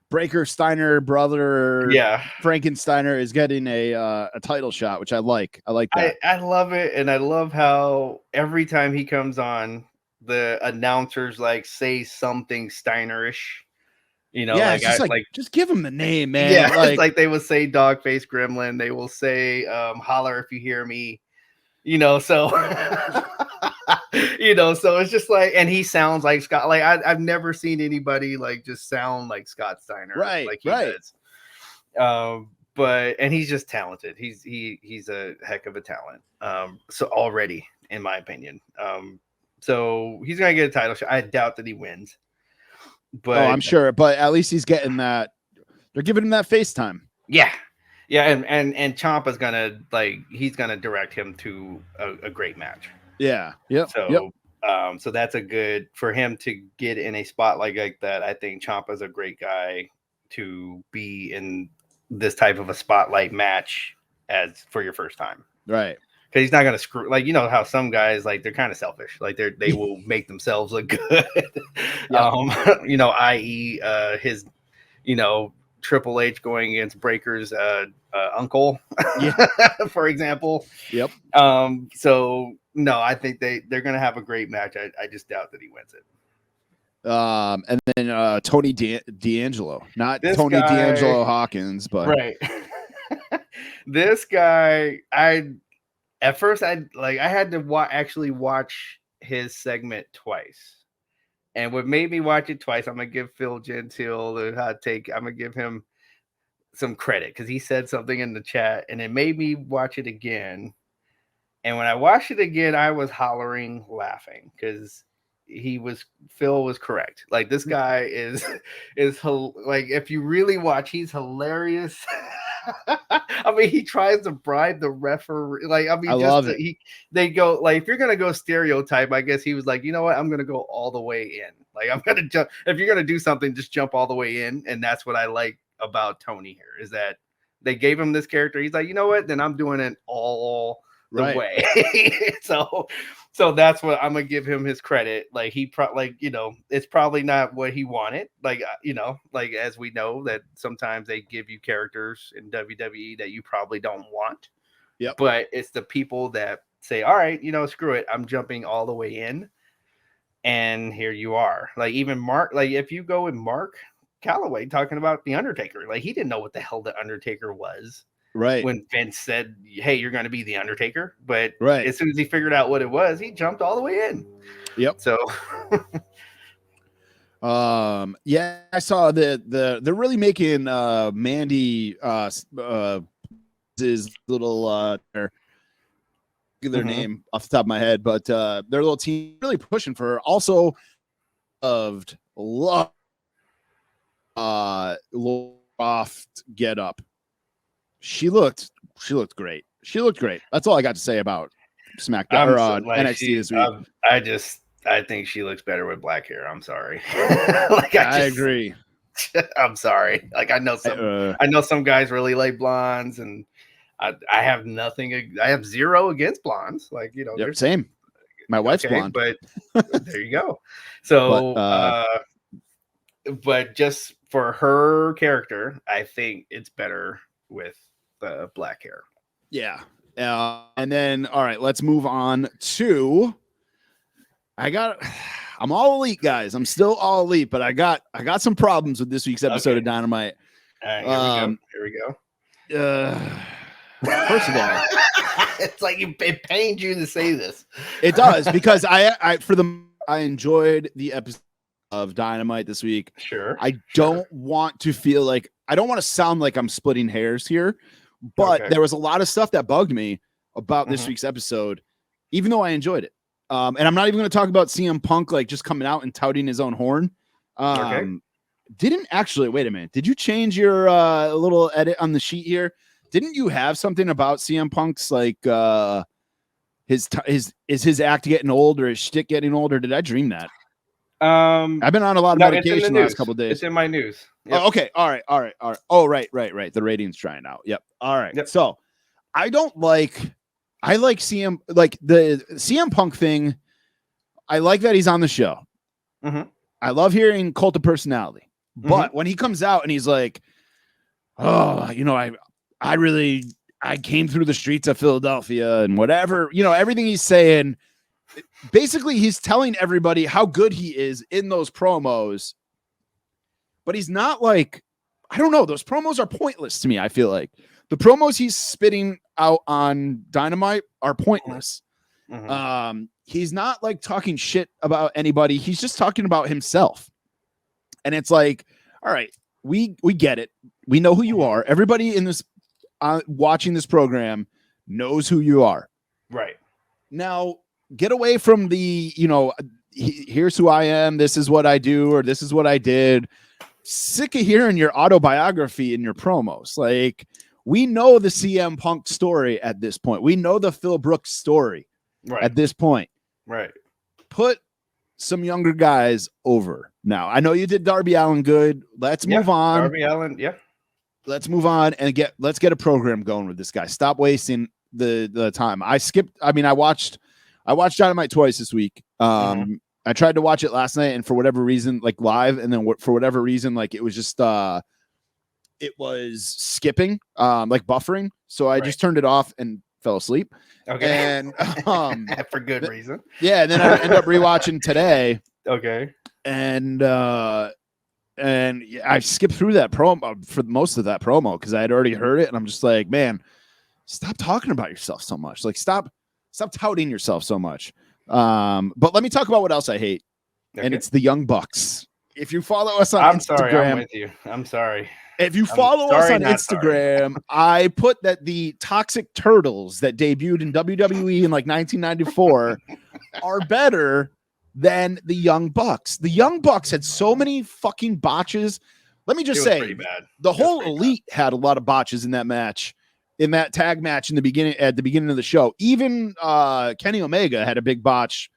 [SPEAKER 1] Breaker Steiner brother.
[SPEAKER 2] Yeah,
[SPEAKER 1] Frankensteiner is getting a title shot, which I like. I like that.
[SPEAKER 2] I love it, and I love how every time he comes on, the announcers say something Steinerish.
[SPEAKER 1] Just give him the name, man.
[SPEAKER 2] Yeah, it's like they will say Dogface Gremlin. They will say holler if you hear me. So so it's just like, and he sounds like Scott. Like I've never seen anybody just sound like Scott Steiner,
[SPEAKER 1] right?
[SPEAKER 2] Like he does. But he's just talented. He's a heck of a talent. So already, in my opinion, so he's gonna get a title shot. I doubt that he wins, but
[SPEAKER 1] I'm sure. But at least he's getting that. They're giving him that FaceTime.
[SPEAKER 2] Yeah. And Ciampa's gonna he's gonna direct him to a great match.
[SPEAKER 1] Yeah. Yep.
[SPEAKER 2] So so that's a good for him to get in a spot like that. I think Ciampa's a great guy to be in this type of a spotlight match as for your first time.
[SPEAKER 1] Right.
[SPEAKER 2] Because he's not gonna screw how some guys they're kind of selfish. They will make themselves look good. I.e. His Triple H going against Breaker's uncle, for example.
[SPEAKER 1] Yep.
[SPEAKER 2] So no, I think they're gonna have a great match. I just doubt that he wins it.
[SPEAKER 1] And then Tony D'Angelo, not
[SPEAKER 2] this
[SPEAKER 1] Tony
[SPEAKER 2] guy,
[SPEAKER 1] D'Angelo Hawkins, but
[SPEAKER 2] right. This guy, at first I had to actually watch his segment twice. And what made me watch it twice, I'm gonna give Phil Gentile the hot take. I'm gonna give him some credit because he said something in the chat, and it made me watch it again. And when I watched it again, I was hollering, laughing because Phil was correct. This guy is if you really watch, he's hilarious. I mean, he tries to bribe the referee. I love it. They go if you're gonna go stereotype, I guess he was like, you know what, I'm gonna go all the way in. I'm gonna jump. If you're gonna do something, just jump all the way in. And that's what I like about Tony here is that they gave him this character. He's like, you know what, then I'm doing it all the way. So that's what I'm gonna give him his credit. It's probably not what he wanted. As we know that sometimes they give you characters in WWE that you probably don't want.
[SPEAKER 1] Yeah.
[SPEAKER 2] But it's the people that say, all right, screw it. I'm jumping all the way in. And here you are. Even Mark, if you go with Mark Calloway talking about The Undertaker, he didn't know what the hell The Undertaker was.
[SPEAKER 1] Right.
[SPEAKER 2] When Vince said, hey, you're going to be The Undertaker. But
[SPEAKER 1] as
[SPEAKER 2] soon as he figured out what it was, he jumped all the way in.
[SPEAKER 1] Yep.
[SPEAKER 2] So
[SPEAKER 1] I saw they're really making Mandy his little their name off the top of my head, but their little team really pushing for her. Also loved Loft get up. She looked great. That's all I got to say about SmackDown or NXT this week.
[SPEAKER 2] I think she looks better with black hair. I'm sorry.
[SPEAKER 1] I agree.
[SPEAKER 2] I'm sorry. I know some guys really like blondes, and I have nothing. I have zero against blondes.
[SPEAKER 1] Same. My wife's blonde,
[SPEAKER 2] but there you go. So, but just for her character, I think it's better with the black hair.
[SPEAKER 1] Yeah. And then, all right, let's move on to. I'm all elite, guys. I'm still all elite, but I got some problems with this week's episode of Dynamite.
[SPEAKER 2] All right, here we go.
[SPEAKER 1] First of all,
[SPEAKER 2] it's like it pains you to say this.
[SPEAKER 1] It does, because I enjoyed the episode of Dynamite this week.
[SPEAKER 2] Sure.
[SPEAKER 1] I don't want to feel like I don't want to sound like I'm splitting hairs here, but there was a lot of stuff that bugged me about this week's episode, even though I enjoyed it. And I'm not even going to talk about CM Punk like just coming out and touting his own horn. Didn't actually wait a minute. Did you change your little edit on the sheet here? Didn't you have something about CM Punk's like his act getting old or his shtick getting old, or did I dream that? I've been on a lot of medication the last couple of days.
[SPEAKER 2] It's in my news.
[SPEAKER 1] Yep. Oh, okay. All right. Oh, right. The ratings trying out. Yep. All right.
[SPEAKER 2] Yep.
[SPEAKER 1] So I like CM, like the CM Punk thing. I like that he's on the show. I love hearing Cult of Personality, but when he comes out and he's like, oh, I came through the streets of Philadelphia and whatever, everything he's saying, basically he's telling everybody how good he is in those promos, but he's not like, I don't know. Those promos are pointless to me. I feel like the promos he's spitting out on Dynamite are pointless. He's not like talking shit about anybody. He's just talking about himself. And it's like, all right, we get it. We know who you are. Everybody in this watching this program knows who you are.
[SPEAKER 2] Right.
[SPEAKER 1] Now, get away from the, here's who I am. This is what I do, or this is what I did. Sick of hearing your autobiography in your promos. Like, we know the CM Punk story at this point. We know the Phil Brooks story at this point.
[SPEAKER 2] Right.
[SPEAKER 1] Put some younger guys over now. I know you did Darby Allin good. Let's move on.
[SPEAKER 2] Darby Allin, yeah.
[SPEAKER 1] Let's move on and let's get a program going with this guy. Stop wasting the time. I watched Dynamite twice this week. I tried to watch it last night, and for whatever reason, like live, and then for whatever reason, like it was just it was skipping, like buffering. So I just turned it off and fell asleep.
[SPEAKER 2] Okay.
[SPEAKER 1] And
[SPEAKER 2] for good reason.
[SPEAKER 1] Yeah, and then I ended up rewatching today.
[SPEAKER 2] Okay.
[SPEAKER 1] And I skipped through that promo for most of that promo because I had already heard it, and I'm just like, man, stop talking about yourself so much. Like, stop touting yourself so much. But let me talk about what else I hate, and it's the Young Bucks. If you follow us on Instagram,
[SPEAKER 2] sorry, I'm with you. I'm sorry.
[SPEAKER 1] If you follow us on Instagram, I put that the Toxic Turtles that debuted in WWE in like 1994 are better than the Young Bucks. The Young Bucks had so many fucking botches. Let me just say, the whole Elite had a lot of botches in that match, in that tag match at the beginning of the show. Even Kenny Omega had a big botch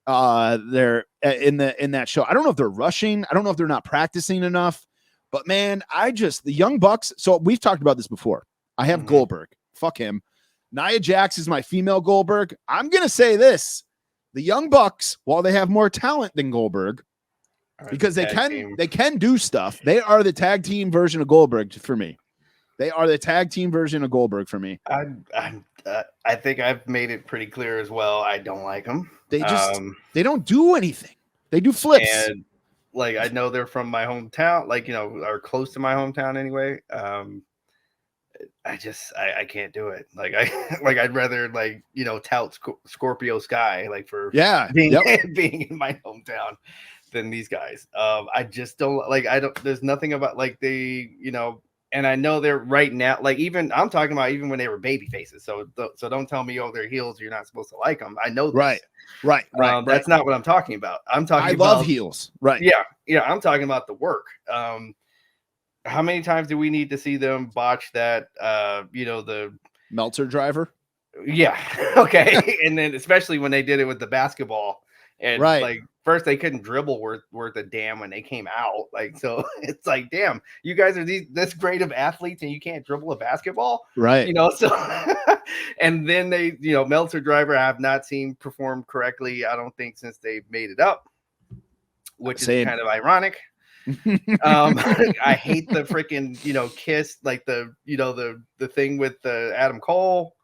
[SPEAKER 1] there in that show. I don't know if they're rushing. I don't know if they're not practicing enough. But man, the Young Bucks. So we've talked about this before. I have Goldberg. Fuck him. Nia Jax is my female Goldberg. I'm gonna say this: the Young Bucks, while they have more talent than Goldberg, because they can do stuff. They are the tag team version of Goldberg for me. They are the tag team version of Goldberg for me.
[SPEAKER 2] I think I've made it pretty clear as well. I don't like them.
[SPEAKER 1] They just they don't do anything. They do flips. And
[SPEAKER 2] like, I know they're from my hometown, like, are close to my hometown anyway. I can't do it. Like, I'd rather tout Scorpio Sky, like, for being in my hometown than these guys. I just don't there's nothing about like and I know they're right now, like, even I'm talking about even when they were baby faces. So don't tell me, they're heels, you're not supposed to like them. I know this. Right. That's not what I'm talking about. I
[SPEAKER 1] love heels. Right.
[SPEAKER 2] Yeah. I'm talking about the work. How many times do we need to see them botch that, the
[SPEAKER 1] Meltzer driver?
[SPEAKER 2] Yeah. Okay. And then especially when they did it with the basketball, and like, first they couldn't dribble worth a damn when they came out. Like, so it's like, damn, you guys are this great of athletes and you can't dribble a basketball.
[SPEAKER 1] Right.
[SPEAKER 2] So, and then they, Meltzer driver I have not seen perform correctly, I don't think, since they made it up, which is kind of ironic. I hate the freaking, kiss, like the thing with the Adam Cole.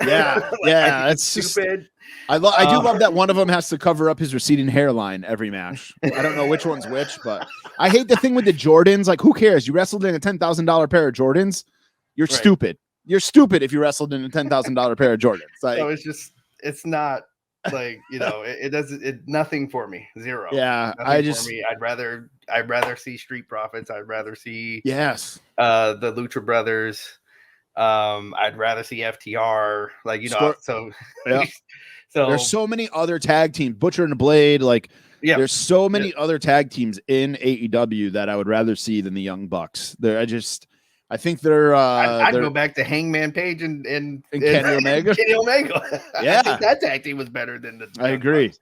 [SPEAKER 1] Yeah, yeah, it's
[SPEAKER 2] stupid.
[SPEAKER 1] I do love that one of them has to cover up his receding hairline every match. I don't know which one's which, but I hate the thing with the Jordans. Like, who cares? You wrestled in a $10,000 pair of Jordans. You're stupid. You're stupid if you wrestled in a $10,000 pair of Jordans. Like,
[SPEAKER 2] so it's not like, it doesn't, nothing for me. Zero.
[SPEAKER 1] Yeah,
[SPEAKER 2] nothing for me. I'd rather see Street Profits. I'd rather see
[SPEAKER 1] the
[SPEAKER 2] Lucha Brothers. I'd rather see FTR. Like, so
[SPEAKER 1] yeah. So there's so many other tag teams, Butcher and the Blade. Like, there's so many other tag teams in AEW that I would rather see than the Young Bucks. I think they're.
[SPEAKER 2] I'd go back to Hangman Page and
[SPEAKER 1] Kenny Omega.
[SPEAKER 2] Kenny Omega.
[SPEAKER 1] Yeah,
[SPEAKER 2] I think that tag team was better than the.
[SPEAKER 1] I agree.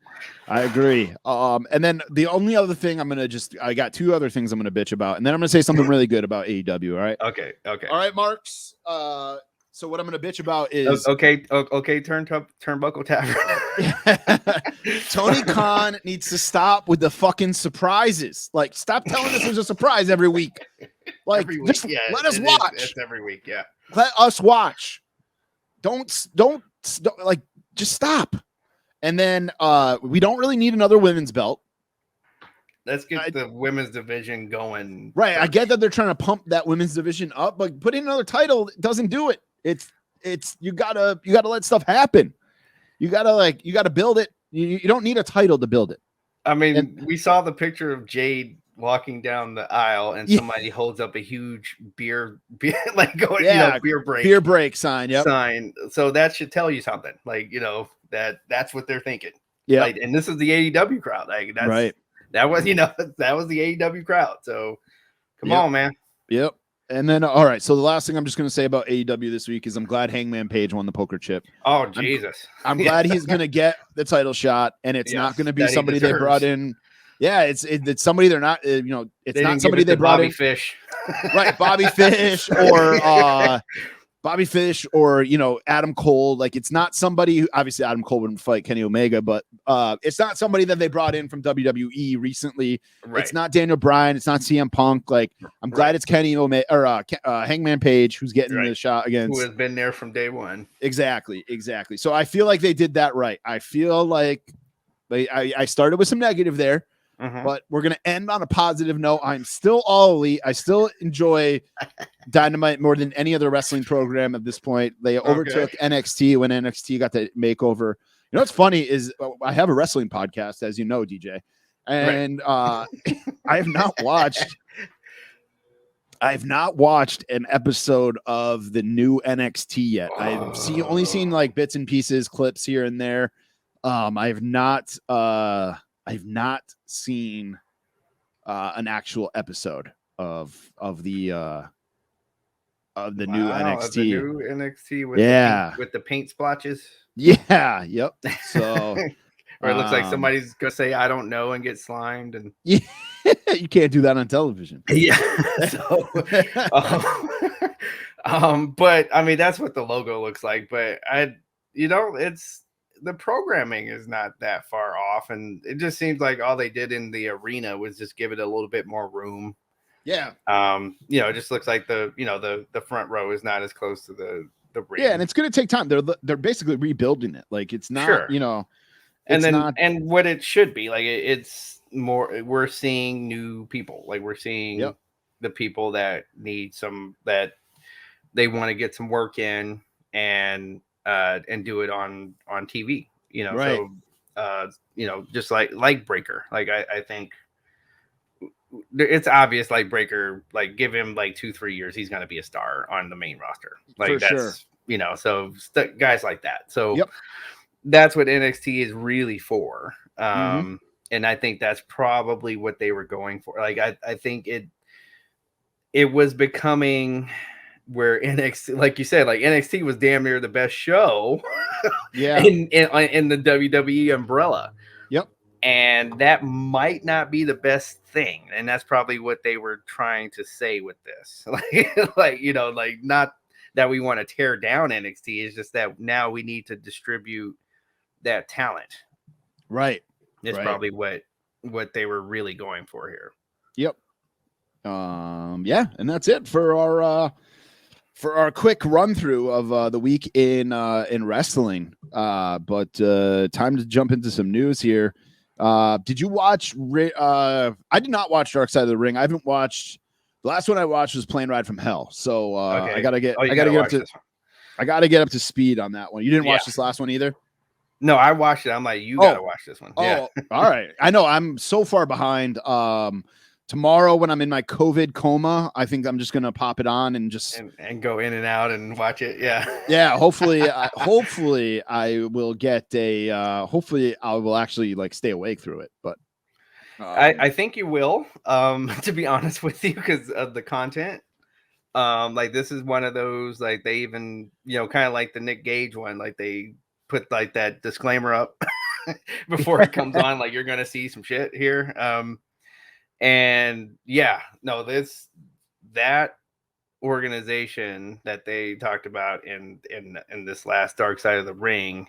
[SPEAKER 1] And then the only other thing I got two other things I'm gonna bitch about, and then I'm gonna say something really good about AEW. All right.
[SPEAKER 2] Okay.
[SPEAKER 1] All right, Marks. So what I'm gonna bitch about is
[SPEAKER 2] Turnbuckle Tavern.
[SPEAKER 1] Tony Khan needs to stop with the fucking surprises. Like, stop telling us there's a surprise every week. Like, every week, let us watch.
[SPEAKER 2] It's every week, yeah.
[SPEAKER 1] Let us watch. Don't like, just stop. And then we don't really need another women's belt.
[SPEAKER 2] Let's get the women's division going.
[SPEAKER 1] Right. First. I get that they're trying to pump that women's division up, but putting another title doesn't do it. It's you gotta let stuff happen. You gotta build it. You don't need a title to build it.
[SPEAKER 2] I mean, we saw the picture of Jade walking down the aisle and somebody holds up a huge beer like going, beer break
[SPEAKER 1] sign.
[SPEAKER 2] So that should tell you something. Like, that's what they're thinking.
[SPEAKER 1] Yeah.
[SPEAKER 2] Like, and this is the AEW crowd. Like, that's
[SPEAKER 1] right.
[SPEAKER 2] That was the AEW crowd. So come on, man.
[SPEAKER 1] Yep. And then, all right. So the last thing I'm just going to say about AEW this week is I'm glad Hangman Page won the poker chip.
[SPEAKER 2] Oh, Jesus.
[SPEAKER 1] I'm glad he's going to get the title shot, and it's not going to be somebody they brought in. Yeah, it's somebody they're not, it's not somebody they brought in.
[SPEAKER 2] Fish.
[SPEAKER 1] Right. Bobby Fish or Adam Cole. Like, it's not somebody who, obviously Adam Cole wouldn't fight Kenny Omega, but it's not somebody that they brought in from WWE recently. Right. It's not Daniel Bryan. It's not CM Punk. Like, I'm glad it's Kenny Omega or Hangman Page who's getting the shot against.
[SPEAKER 2] Who has been there from day one.
[SPEAKER 1] Exactly. So I feel like they did that right. I feel like I started with some negative there. But we're going to end on a positive note. I'm still all elite. I still enjoy Dynamite more than any other wrestling program at this point. They overtook NXT when NXT got the makeover. You know what's funny is I have a wrestling podcast, as you know, DJ, and I have not watched an episode of the new NXT yet. I've only seen like bits and pieces, clips here and there. I've not seen an actual episode of the new NXT.
[SPEAKER 2] The new NXT with the paint splotches.
[SPEAKER 1] Yeah. Yep. So
[SPEAKER 2] or it looks like somebody's gonna say I don't know and get slimed, and
[SPEAKER 1] you can't do that on television.
[SPEAKER 2] Yeah. So, but I mean that's what the logo looks like. But it's. The programming is not that far off, and it just seems like all they did in the arena was just give it a little bit more room.
[SPEAKER 1] Yeah.
[SPEAKER 2] It just looks like the front row is not as close to the ring.
[SPEAKER 1] Yeah, and it's going to take time. They're basically rebuilding it. Like, it's not,
[SPEAKER 2] and what it should be like. It's more. We're seeing new people. Like, we're seeing the people that need that they want to get some work in and do it on TV,
[SPEAKER 1] right.
[SPEAKER 2] So, just like Breaker, like I think it's obvious, like Breaker, like give him like 2-3 years, he's going to be a star on the main roster. Like, that's, sure. So guys like that. So that's what NXT is really for. And I think that's probably what they were going for. Like, I think it was becoming where NXT, like you said, like NXT was damn near the best show in the WWE umbrella.
[SPEAKER 1] Yep.
[SPEAKER 2] And that might not be the best thing. And that's probably what they were trying to say with this. Like, not that we want to tear down NXT. It's just that now we need to distribute that talent.
[SPEAKER 1] Right.
[SPEAKER 2] It's probably what they were really going for here.
[SPEAKER 1] Yep. Yeah, and that's it for our quick run through of the week in wrestling. But time to jump into some news here. Did you watch? I did not watch Dark Side of the Ring. I haven't watched. The last one I watched was Plane Ride from Hell. So
[SPEAKER 2] Okay.
[SPEAKER 1] I gotta get up to speed on that one. You didn't watch this last one either?
[SPEAKER 2] No, I watched it. I'm like, you gotta watch this one. Yeah.
[SPEAKER 1] All right. I know I'm so far behind. Tomorrow when I'm in my COVID coma, I think I'm just gonna pop it on and just
[SPEAKER 2] and go in and out and watch it. Yeah.
[SPEAKER 1] Yeah. Hopefully I will get a. Hopefully I will actually like stay awake through it. But
[SPEAKER 2] I think you will. To be honest with you, because of the content. Like this is one of those like they even kind of like the Nick Gage one, like they put like that disclaimer up before it comes on, like you're gonna see some shit here. And yeah, no, that organization that they talked about in this last Dark Side of the Ring,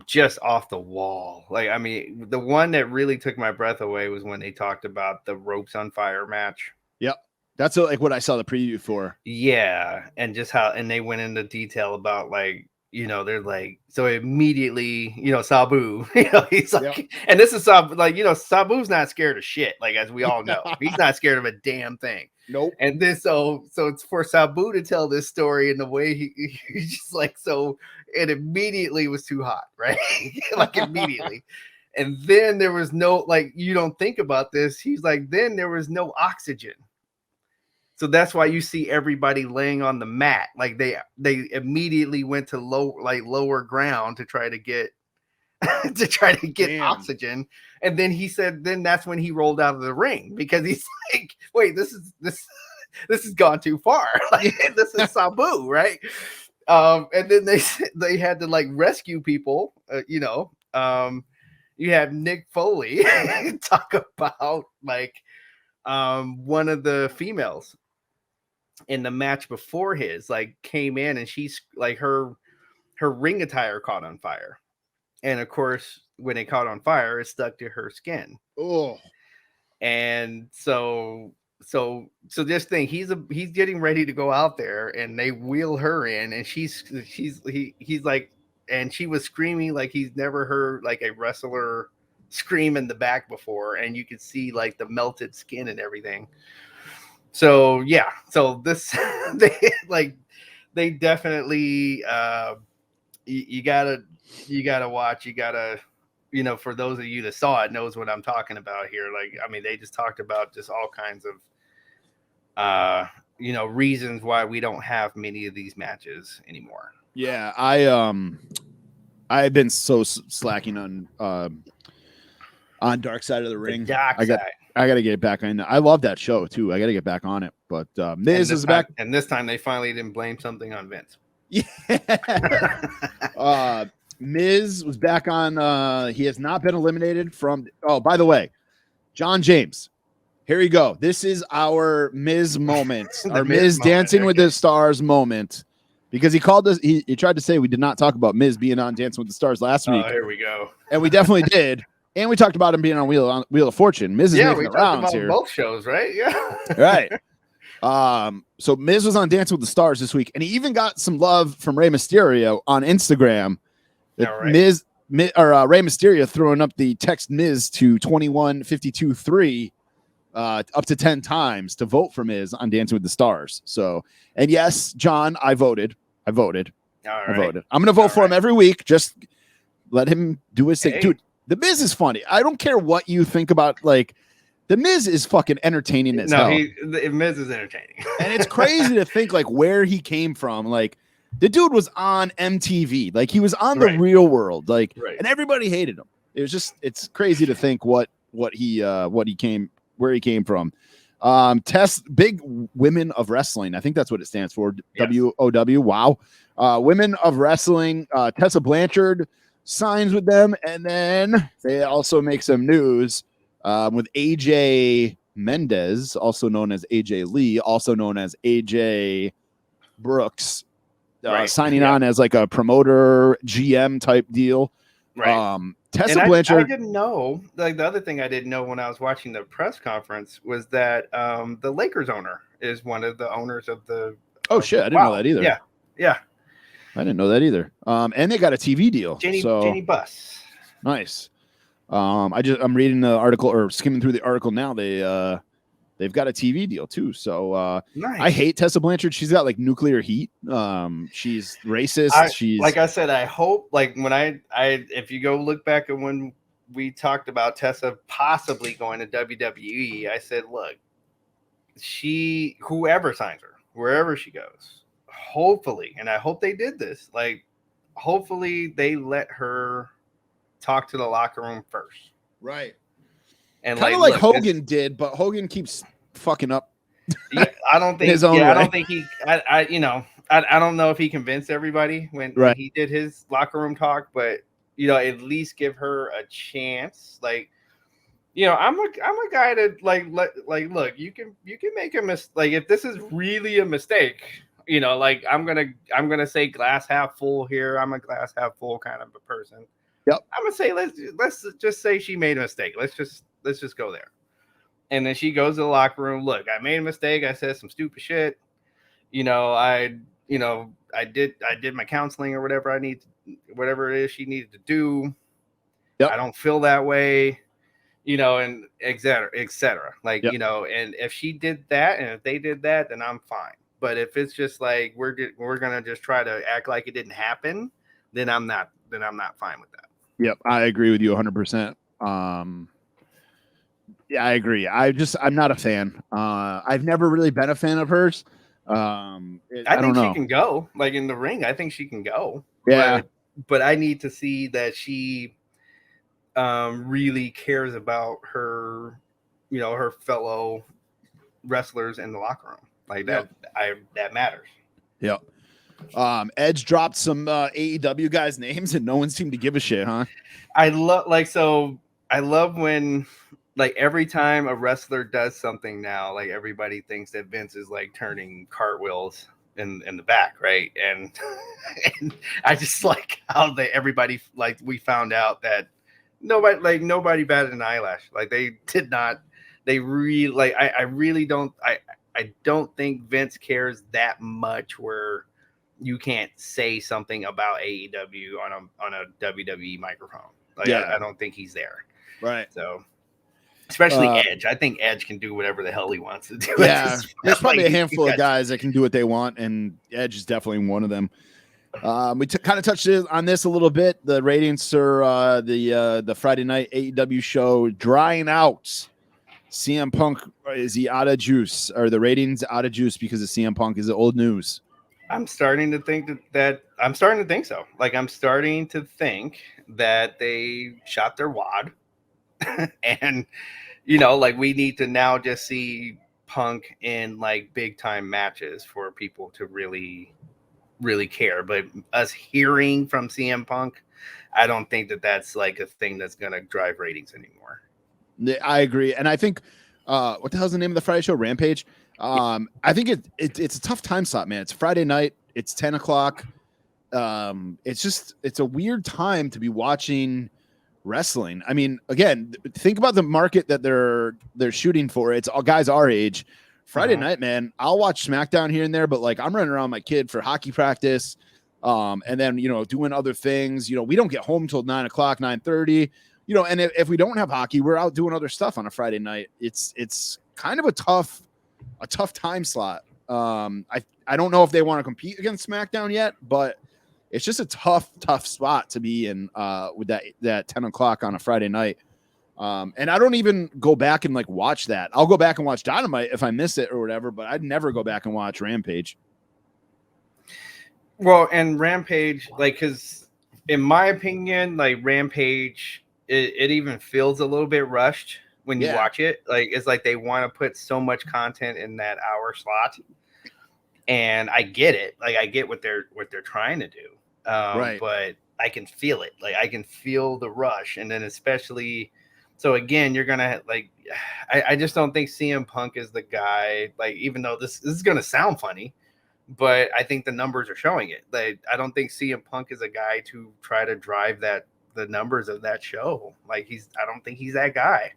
[SPEAKER 2] just off the wall. Like, I mean, the one that really took my breath away was when they talked about the Ropes on Fire match.
[SPEAKER 1] Yep. That's like what I saw the preview for.
[SPEAKER 2] Yeah. And just how, and they went into detail about like, they're like, so immediately, Sabu, he's like, yep. And this is Sabu, like, Sabu's not scared of shit. Like, as we all know, he's not scared of a damn thing.
[SPEAKER 1] Nope.
[SPEAKER 2] And this, so it's for Sabu to tell this story in the way he's just like, so it immediately was too hot, right? Like immediately. And then there was no, like, you don't think about this. He's like, then there was no oxygen. So that's why you see everybody laying on the mat. Like they immediately went to lower ground to try to get Damn. Oxygen. And then he said, then that's when he rolled out of the ring because he's like, wait, this has gone too far. Like this is Sabu, right? And then they had to like rescue people. You have Nick Foley talk about like one of the females in the match before his like came in and she's like her ring attire caught on fire, and of course when it caught on fire it stuck to her skin.
[SPEAKER 1] Oh, and
[SPEAKER 2] so this thing, he's getting ready to go out there and they wheel her in and he's like, and she was screaming like he's never heard like a wrestler scream in the back before, and you could see like the melted skin and everything. So yeah, so this they definitely you gotta watch, you gotta for those of you that saw it knows what I'm talking about here. Like, I mean, they just talked about just all kinds of reasons why we don't have many of these matches anymore.
[SPEAKER 1] Yeah, I've been so slacking on Dark Side of the Ring. I got to get back on. I love that show too. I got to get back on it. But Miz is back,
[SPEAKER 2] and this time they finally didn't blame something on Vince.
[SPEAKER 1] Yeah. Miz was back on. He has not been eliminated from. Oh, by the way, John James, here you go. This is our Miz moment. Our Miz Dancing with the Stars moment. Because he called us, he tried to say we did not talk about Miz being on Dancing with the Stars last week.
[SPEAKER 2] Oh, here we go.
[SPEAKER 1] And we definitely did. And we talked about him being on Wheel of Fortune. Miz is making the rounds here.
[SPEAKER 2] Both shows, right? Yeah.
[SPEAKER 1] Right. So Miz was on Dancing with the Stars this week, and he even got some love from Rey Mysterio on Instagram. Right. Rey Mysterio throwing up the text Miz to 21523 up to 10 times to vote for Miz on Dancing with the Stars. So, and yes, John, I voted. I voted. I'm going to vote for him every week. Just let him do his thing. Dude, the Miz is funny. I don't care what you think about, like, the Miz is fucking entertaining as hell.
[SPEAKER 2] The Miz is entertaining.
[SPEAKER 1] And it's crazy to think, like, where he came from. Like, the dude was on MTV. Like, he was on the Real World. Like, and everybody hated him. It was just, it's crazy to think where he came from. Big Women of Wrestling. I think that's what it stands for. Yes. WOW. Wow. Women of Wrestling. Tessa Blanchard signs with them, and then they also make some news with AJ Mendez, also known as AJ Lee, also known as AJ Brooks, signing on as like a promoter GM type deal
[SPEAKER 2] Right.
[SPEAKER 1] Tessa
[SPEAKER 2] I
[SPEAKER 1] Blanchard.
[SPEAKER 2] didn't know. Like the other thing I didn't know when I was watching the press conference was that the Lakers owner is one of the owners of the.
[SPEAKER 1] Oh shit! I didn't know that either.
[SPEAKER 2] Yeah, yeah.
[SPEAKER 1] I didn't know that either. And they got a TV deal.
[SPEAKER 2] Jenny Buss.
[SPEAKER 1] Nice. I'm reading the article or skimming through the article now. They've got a TV deal too. So
[SPEAKER 2] Nice.
[SPEAKER 1] I hate Tessa Blanchard. She's got like nuclear heat. She's racist. She's
[SPEAKER 2] like I said, I hope like when I if you go look back at when we talked about Tessa possibly going to WWE, I said, look, whoever signs her, wherever she goes, hopefully, and I hope they did this, like hopefully they let her talk to the locker room first.
[SPEAKER 1] Right.
[SPEAKER 2] And
[SPEAKER 1] kind of like Hogan did, but Hogan keeps fucking up.
[SPEAKER 2] Yeah, I don't think
[SPEAKER 1] his own way.
[SPEAKER 2] I don't think he I don't know if he convinced everybody when he did his locker room talk, but at least give her a chance. Like, I'm a guy that look, you can make a mistake. Like if this is really a mistake, like I'm gonna say glass half full here. I'm a glass half full kind of a person.
[SPEAKER 1] Yep.
[SPEAKER 2] I'm gonna say let's just say she made a mistake. Let's just go there. And then she goes to the locker room. Look, I made a mistake. I said some stupid shit. I did my counseling or whatever whatever it is she needed to do.
[SPEAKER 1] Yep.
[SPEAKER 2] I don't feel that way, and et cetera. Like,
[SPEAKER 1] yep.
[SPEAKER 2] And if she did that and if they did that, then I'm fine. But if it's just like we're gonna just try to act like it didn't happen, then I'm not fine with that.
[SPEAKER 1] Yep, I agree with you 100%. Yeah, I agree. I'm not a fan. I've never really been a fan of hers. I think
[SPEAKER 2] she can go. Like in the ring, I think she can go.
[SPEAKER 1] Yeah.
[SPEAKER 2] But I need to see that she really cares about her, her fellow wrestlers in the locker room. Like that, that matters.
[SPEAKER 1] Yep. Edge dropped some AEW guys' names and no one seemed to give a shit, huh?
[SPEAKER 2] I love when like every time a wrestler does something now, like everybody thinks that Vince is like turning cartwheels in the back, right? And I just like how everybody like we found out that nobody batted an eyelash. Like they did not. They really like. I really don't. I don't think Vince cares that much where you can't say something about AEW on a WWE microphone. Like I don't think he's there.
[SPEAKER 1] Right.
[SPEAKER 2] So. Especially Edge. I think Edge can do whatever the hell he wants to do.
[SPEAKER 1] Yeah, there's probably a handful of guys that can do what they want, and Edge is definitely one of them. We kind of touched on this a little bit. The ratings are the Friday night AEW show drying out. CM Punk, is he out of juice? Are the ratings out of juice because of CM Punk? Is it old news?
[SPEAKER 2] I'm starting to think that I'm starting to think so. Like I'm starting to think that they shot their wad. And like we need to now just see Punk in like big time matches for people to really care. But us hearing from CM Punk, I don't think that that's like a thing that's gonna drive ratings anymore.
[SPEAKER 1] I agree, and I think what the hell's the name of the Friday show? Rampage. I think it's a tough time slot, man. It's Friday night. It's 10 o'clock. It's a weird time to be watching wrestling. I mean, again, think about the market that they're shooting for. It's all guys our age. Friday night, man, I'll watch SmackDown here and there, but like I'm running around with my kid for hockey practice, and then doing other things. We don't get home till 9 o'clock, 9:30. And if we don't have hockey, we're out doing other stuff on a Friday night. It's kind of a tough time slot. I don't know if they want to compete against SmackDown yet, but it's just a tough spot to be in with that 10 o'clock on a Friday night. And I don't even go back and like watch that. I'll go back and watch Dynamite if I miss it or whatever, but I'd never go back and watch Rampage.
[SPEAKER 2] Well, and Rampage, like, because in my opinion, like Rampage, it even feels a little bit rushed when you watch it. Like it's like they want to put so much content in that hour slot. And I get it. Like I get what they're trying to do. Right. But I can feel it. Like I can feel the rush. And then especially, so again, you're going to like, I just don't think CM Punk is the guy, like, even though this is going to sound funny, but I think the numbers are showing it. Like, I don't think CM Punk is a guy to try to drive that the numbers of that show. Like I don't think he's that guy.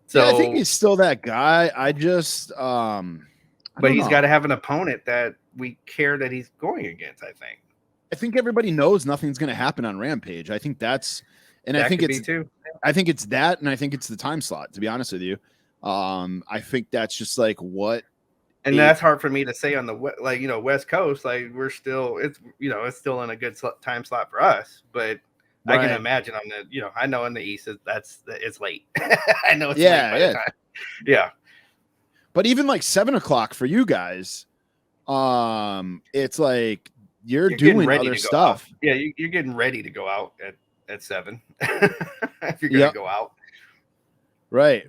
[SPEAKER 2] So
[SPEAKER 1] yeah, I think he's still that guy. I just
[SPEAKER 2] but he's got to have an opponent that we care that he's going against, I think.
[SPEAKER 1] I think everybody knows nothing's going to happen on Rampage. I think that's, and
[SPEAKER 2] that
[SPEAKER 1] I think
[SPEAKER 2] could
[SPEAKER 1] it's
[SPEAKER 2] be too.
[SPEAKER 1] I think it's that, and I think it's the time slot, to be honest with you. I think that's just like what,
[SPEAKER 2] and that's hard for me to say on the West Coast. Like we're still, it's still in a good time slot for us, but right. I can imagine on the, I know in the East it's late. I know it's late by the time. Yeah.
[SPEAKER 1] But even like 7 o'clock for you guys, it's like you're doing other stuff.
[SPEAKER 2] Out. Yeah, you're getting ready to go out at 7 if you're gonna go out.
[SPEAKER 1] Right.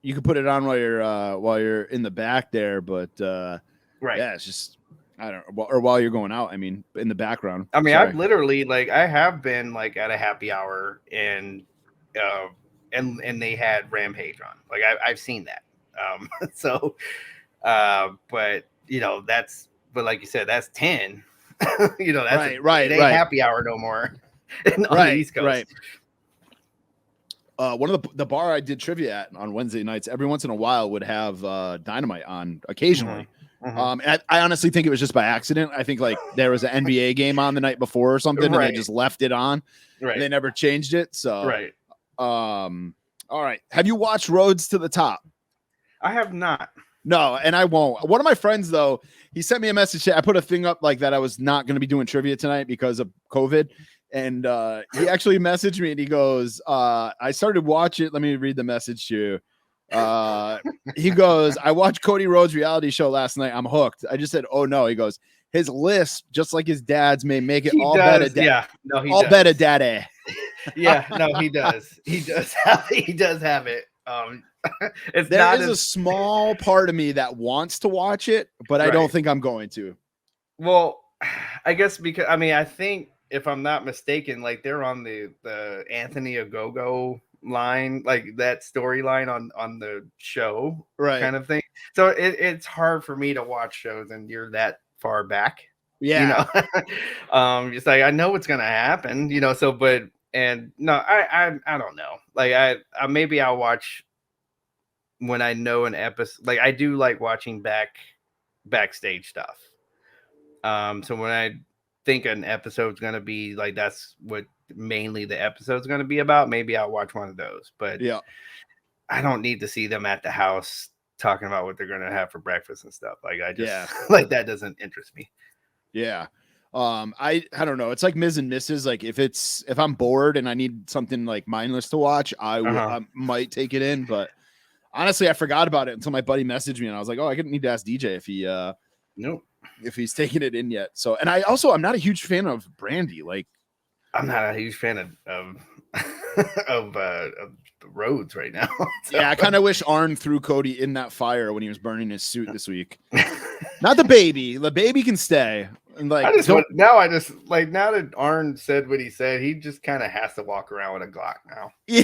[SPEAKER 1] You can put it on while you're in the back there, but
[SPEAKER 2] right.
[SPEAKER 1] Yeah, it's just I don't know, or while you're going out. I mean, in the background.
[SPEAKER 2] I mean, I've literally I have been like at a happy hour and they had Rampage on. Like I've seen that. So, but like you said, that's 10. That's
[SPEAKER 1] right.
[SPEAKER 2] It ain't happy hour no more. On the East Coast.
[SPEAKER 1] One of the bar I did trivia at on Wednesday nights, every once in a while would have Dynamite on occasionally. And I honestly think it was just by accident. I think like there was an NBA game on the night before or something, and they just left it on. Right. They never changed it. So all right. Have you watched Roads to the Top?
[SPEAKER 2] I have not.
[SPEAKER 1] No, and I won't. One of my friends, though, he sent me a message. I put a thing up like that I was not going to be doing trivia tonight because of COVID. And he actually messaged me and he goes, I started watching. Let me read the message to you. He goes, I watched Cody Rhodes' reality show last night. I'm hooked. I just said, oh, no. He goes, his lisp, just like his dad's, may make it all better.
[SPEAKER 2] Yeah, no, he
[SPEAKER 1] all
[SPEAKER 2] does.
[SPEAKER 1] better, daddy.
[SPEAKER 2] Yeah, no, he does. He does have it.
[SPEAKER 1] There is a small part of me that wants to watch it, but I don't think I'm going to.
[SPEAKER 2] Well, I guess because I think if I'm not mistaken, like they're on the Anthony Ogogo line, like that storyline on the show, kind of thing. So it's hard for me to watch shows and you're that far back.
[SPEAKER 1] Yeah,
[SPEAKER 2] just like I know what's gonna happen, So, but and no, I don't know. Like I maybe I'll watch when I know an episode. Like I do like watching backstage stuff. So when I think an episode's gonna be like that's what mainly the episode's gonna be about, maybe I'll watch one of those. But
[SPEAKER 1] yeah,
[SPEAKER 2] I don't need to see them at the house talking about what they're gonna have for breakfast and stuff. Like I just like that doesn't interest me.
[SPEAKER 1] Yeah. I don't know. It's like Ms. and Mrs. Like if I'm bored and I need something like mindless to watch, I might take it in. But honestly, I forgot about it until my buddy messaged me and I was like, oh, I need to ask DJ if he if he's taking it in yet. So, and I'm not a huge fan of Brandy. Like
[SPEAKER 2] I'm not a huge fan of Rhodes right now. So.
[SPEAKER 1] Yeah, I kind of wish Arn threw Cody in that fire when he was burning his suit this week. Not the baby. The baby can stay. And like
[SPEAKER 2] now that Arn said what he said, he just kind of has to walk around with a Glock now. Yeah.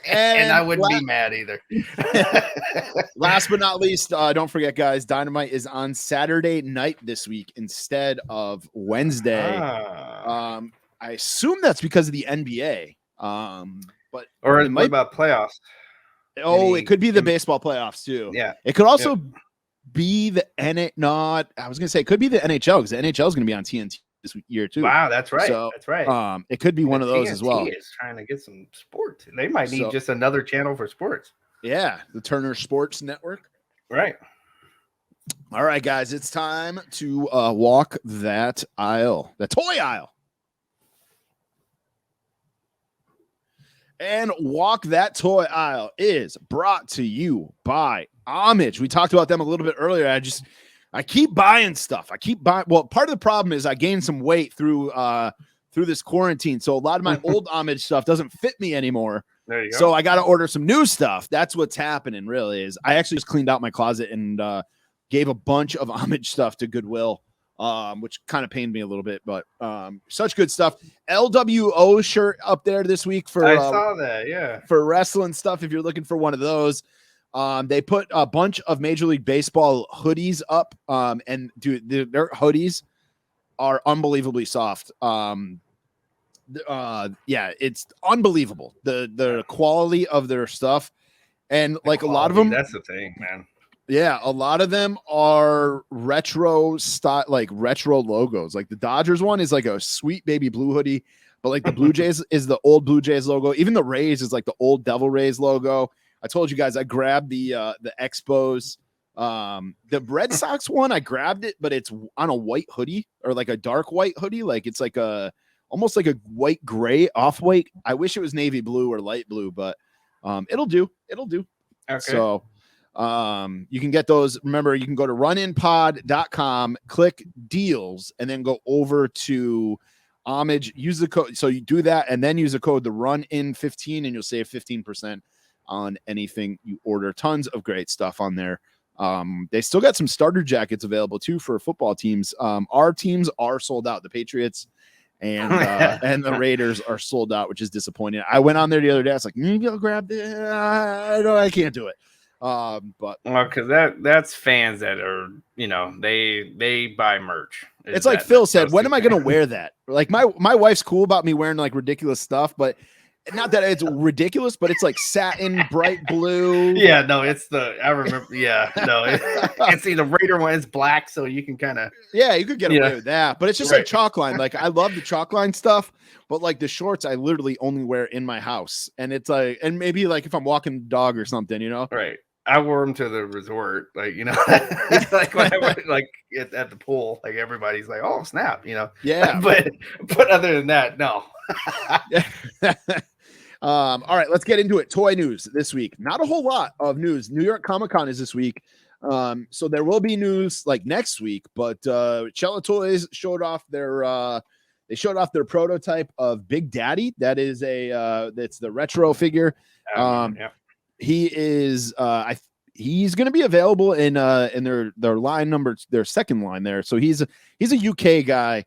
[SPEAKER 2] and I wouldn't be mad either.
[SPEAKER 1] Last but not least, don't forget, guys, Dynamite is on Saturday night this week instead of Wednesday. I assume that's because of the NBA. But
[SPEAKER 2] or what about playoffs?
[SPEAKER 1] Oh, it could be the baseball playoffs too.
[SPEAKER 2] Yeah,
[SPEAKER 1] it could also be the I was gonna say it could be the NHL because the NHL is gonna be on TNT this year too.
[SPEAKER 2] Wow, that's right.
[SPEAKER 1] So,
[SPEAKER 2] that's right.
[SPEAKER 1] It could be one of those
[SPEAKER 2] TNT
[SPEAKER 1] as well.
[SPEAKER 2] Is trying to get some sports. They might need just another channel for sports.
[SPEAKER 1] Yeah, the Turner Sports Network.
[SPEAKER 2] Right.
[SPEAKER 1] All right, guys, it's time to walk that aisle, the toy aisle. And Walk That Toy Aisle is brought to you by Homage. We talked about them a little bit earlier. I keep buying stuff. Well, part of the problem is I gained some weight through this quarantine. So a lot of my old Homage stuff doesn't fit me anymore.
[SPEAKER 2] There you go.
[SPEAKER 1] So I got to order some new stuff. That's what's happening really is I actually just cleaned out my closet and gave a bunch of Homage stuff to Goodwill. Which kind of pained me a little bit, but such good stuff. LWO shirt up there this week for
[SPEAKER 2] I saw that,
[SPEAKER 1] for wrestling stuff. If you're looking for one of those, they put a bunch of Major League Baseball hoodies up, and dude, their hoodies are unbelievably soft. it's unbelievable. The quality of their stuff. And like a lot of them,
[SPEAKER 2] that's the thing, man.
[SPEAKER 1] Yeah, a lot of them are retro style, like retro logos. Like the Dodgers one is like a sweet baby blue hoodie, but like the Blue Jays is the old Blue Jays logo. Even the Rays is like the old Devil Rays logo. I told you guys I grabbed the Expos. The Red Sox one, I grabbed it, but it's on a white hoodie or like a dark white hoodie. Like it's like almost like a white gray off white. I wish it was navy blue or light blue, but it'll do.
[SPEAKER 2] Okay.
[SPEAKER 1] So you can get those. Remember, you can go to runinpod.com, click deals, and then go over to homage. Use the code. So you do that and then use the code the RUNIN15 and you'll save 15% on anything you order. Tons of great stuff on there. They still got some starter jackets available too for football teams. Our teams are sold out. The Patriots and the Raiders are sold out, which is disappointing. I went on there the other day. I was like, maybe I'll grab this. I can't do it. But
[SPEAKER 2] because that's fans that are, they buy merch.
[SPEAKER 1] It's like Phil said, when am I going to wear that? Like my wife's cool about me wearing like ridiculous stuff, but not that it's ridiculous, but it's like satin, bright blue.
[SPEAKER 2] Yeah, no, I remember. Yeah, no, it's the Raider one is black, so you can kind of.
[SPEAKER 1] Yeah, you could get away with that, but it's just like chalk line. Like I love the chalk line stuff, but like the shorts, I literally only wear in my house, and it's like, and maybe like if I'm walking the dog or something,
[SPEAKER 2] Right. I wore them to the resort, like like when I went like at the pool, like everybody's like, "Oh snap,"
[SPEAKER 1] Yeah,
[SPEAKER 2] but other than that, no.
[SPEAKER 1] All right, let's get into it. Toy news this week. Not a whole lot of news. New York Comic Con is this week. So there will be news like next week, but Chella Toys showed off their prototype of Big Daddy. That is that's the retro figure. He is he's going to be available in their line number, their second line there. So he's a UK guy.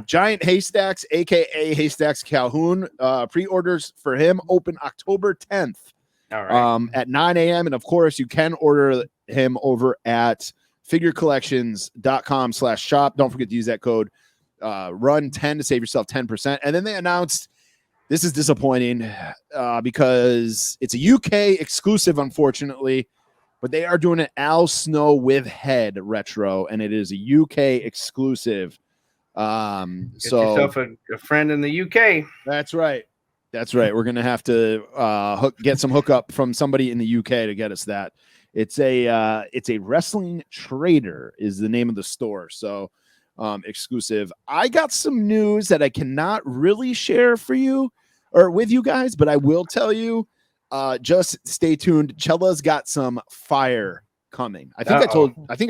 [SPEAKER 1] Giant Haystacks, aka Haystacks Calhoun. Pre-orders for him open October 10th.
[SPEAKER 2] All right.
[SPEAKER 1] At 9 a.m. And of course, you can order him over at figurecollections.com/shop. Don't forget to use that code RUN10 to save yourself 10%. And then they announced, this is disappointing because it's a UK exclusive, unfortunately, but they are doing an Al Snow with head retro, and it is a UK exclusive.
[SPEAKER 2] Get yourself a friend in the UK.
[SPEAKER 1] That's right. We're gonna have to get some hookup from somebody in the UK to get us that. It's a Wrestling Trader is the name of the store. So exclusive. I got some news that I cannot really share for you or with you guys, but I will tell you. Just stay tuned. Chella's got some fire coming. I think I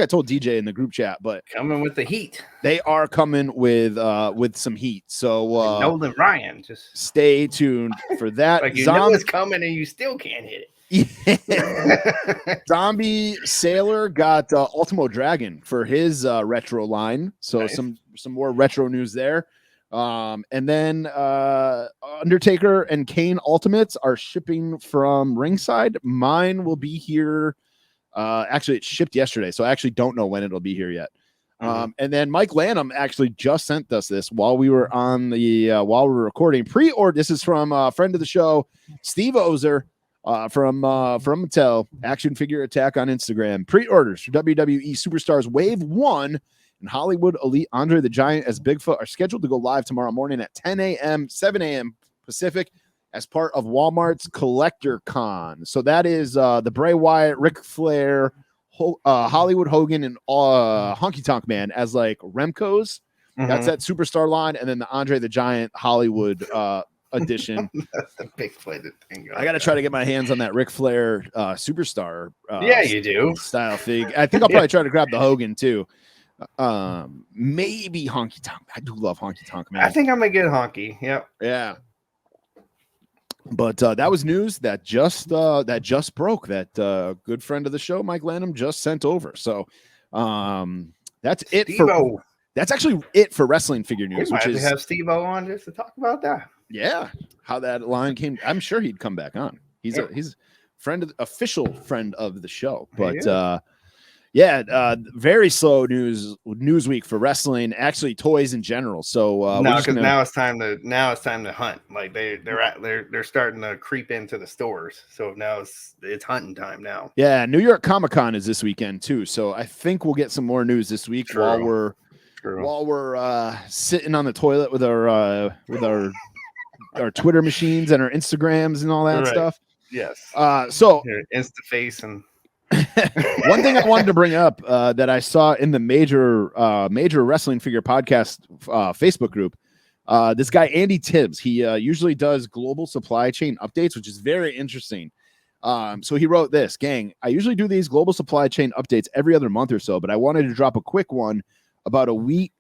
[SPEAKER 1] told DJ in the group chat, but
[SPEAKER 2] coming with the heat.
[SPEAKER 1] They are coming with some heat. So
[SPEAKER 2] Nolan Ryan, just
[SPEAKER 1] stay tuned for that.
[SPEAKER 2] Like you know it's coming and you still can't hit
[SPEAKER 1] it. Zombie Sailor got Ultimo Dragon for his retro line. So nice. some more retro news there. And then Undertaker and Kane Ultimates are shipping from Ringside. Mine will be here. Actually, it shipped yesterday, so I actually don't know when it'll be here yet. And then Mike Lanham actually just sent us this while we were on the while we were recording. Pre-order. This is from a friend of the show, Steve Ozer, from Mattel. Action Figure Attack on Instagram. Pre-orders for WWE Superstars Wave 1 and Hollywood Elite Andre the Giant as Bigfoot are scheduled to go live tomorrow morning at 10 a.m., 7 a.m. Pacific as part of Walmart's Collector Con. So that is the Bray Wyatt, Ric Flair, Hollywood Hogan, and Honky Tonk Man as like Remco's. That's that Superstar line. And then the Andre the Giant Hollywood edition.
[SPEAKER 2] That's the Bigfoot thing.
[SPEAKER 1] I got to try to get my hands on that Ric Flair Superstar.
[SPEAKER 2] Yeah, you do.
[SPEAKER 1] Style fig. I think I'll probably try to grab the Hogan too. Maybe Honky Tonk. I do love Honky Tonk Man.
[SPEAKER 2] I think I'm gonna get Honky. Yep.
[SPEAKER 1] Yeah. But that was news that just broke. That good friend of the show, Mike Lanham, just sent over. So that's it. That's actually it for wrestling figure news.
[SPEAKER 2] Which is have Steve-O on just to talk about that.
[SPEAKER 1] Yeah, how that line came. I'm sure he'd come back on. He's a official friend of the show. But Yeah, very slow news week for wrestling, actually toys in general. So
[SPEAKER 2] no, because now it's time to hunt. Like they're starting to creep into the stores. So now it's hunting time now.
[SPEAKER 1] Yeah, New York Comic-Con is this weekend too. So I think we'll get some more news this week while we're sitting on the toilet with our Twitter machines and our Instagrams and all that stuff.
[SPEAKER 2] Yes.
[SPEAKER 1] So
[SPEAKER 2] Instaface and
[SPEAKER 1] one thing I wanted to bring up that I saw in the major wrestling figure podcast Facebook group, this guy Andy Tibbs, he usually does global supply chain updates, which is very interesting. So he wrote this, gang, I usually do these global supply chain updates every other month or so, but I wanted to drop a quick one about a week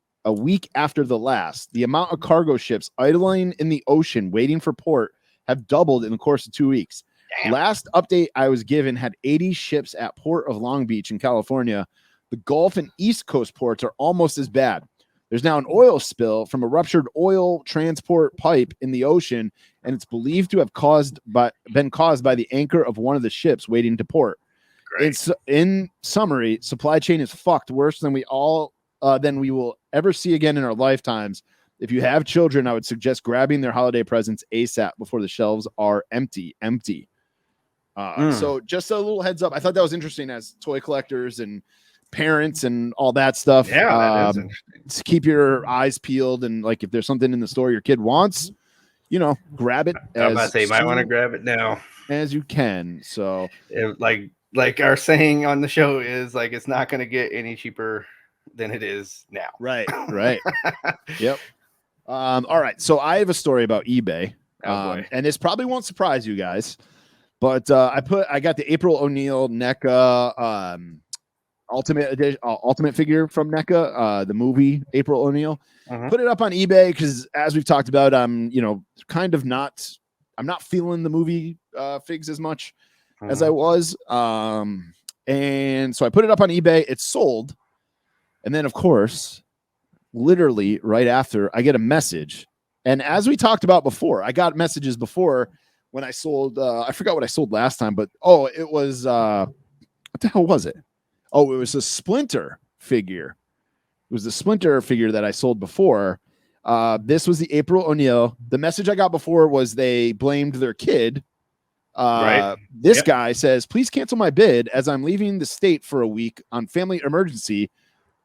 [SPEAKER 1] after the last. The amount of cargo ships idling in the ocean waiting for port have doubled in the course of 2 weeks. Damn. Last update I was given had 80 ships at Port of Long Beach in California. The Gulf and East Coast ports are almost as bad. There's now an oil spill from a ruptured oil transport pipe in the ocean, and it's believed to have been caused by the anchor of one of the ships waiting to port. In summary, supply chain is fucked worse than we will ever see again in our lifetimes. If you have children, I would suggest grabbing their holiday presents ASAP before the shelves are empty. So just a little heads up. I thought that was interesting as toy collectors and parents and all that stuff.
[SPEAKER 2] Yeah, that is interesting.
[SPEAKER 1] To keep your eyes peeled, and like if there's something in the store your kid wants, grab it.
[SPEAKER 2] I'm about to say, you might want to grab it now
[SPEAKER 1] as you can. So
[SPEAKER 2] like our saying on the show is like, it's not going to get any cheaper than it is now.
[SPEAKER 1] Right. Yep. All right. So I have a story about eBay, and this probably won't surprise you guys, but I got the April O'Neil NECA ultimate figure from NECA, the movie April O'Neil. Put it up on eBay because, as we've talked about, I'm not feeling the movie figs as much as I was, and so I put it up on eBay. It's sold, and then of course, literally right after, I get a message. And as we talked about before, I got messages before when I sold. I forgot what I sold last time, but it was what the hell was it? Oh, it was a Splinter figure. It was the Splinter figure that I sold before. This was the April O'Neil. The message I got before was they blamed their kid. This guy says, please cancel my bid as I'm leaving the state for a week on family emergency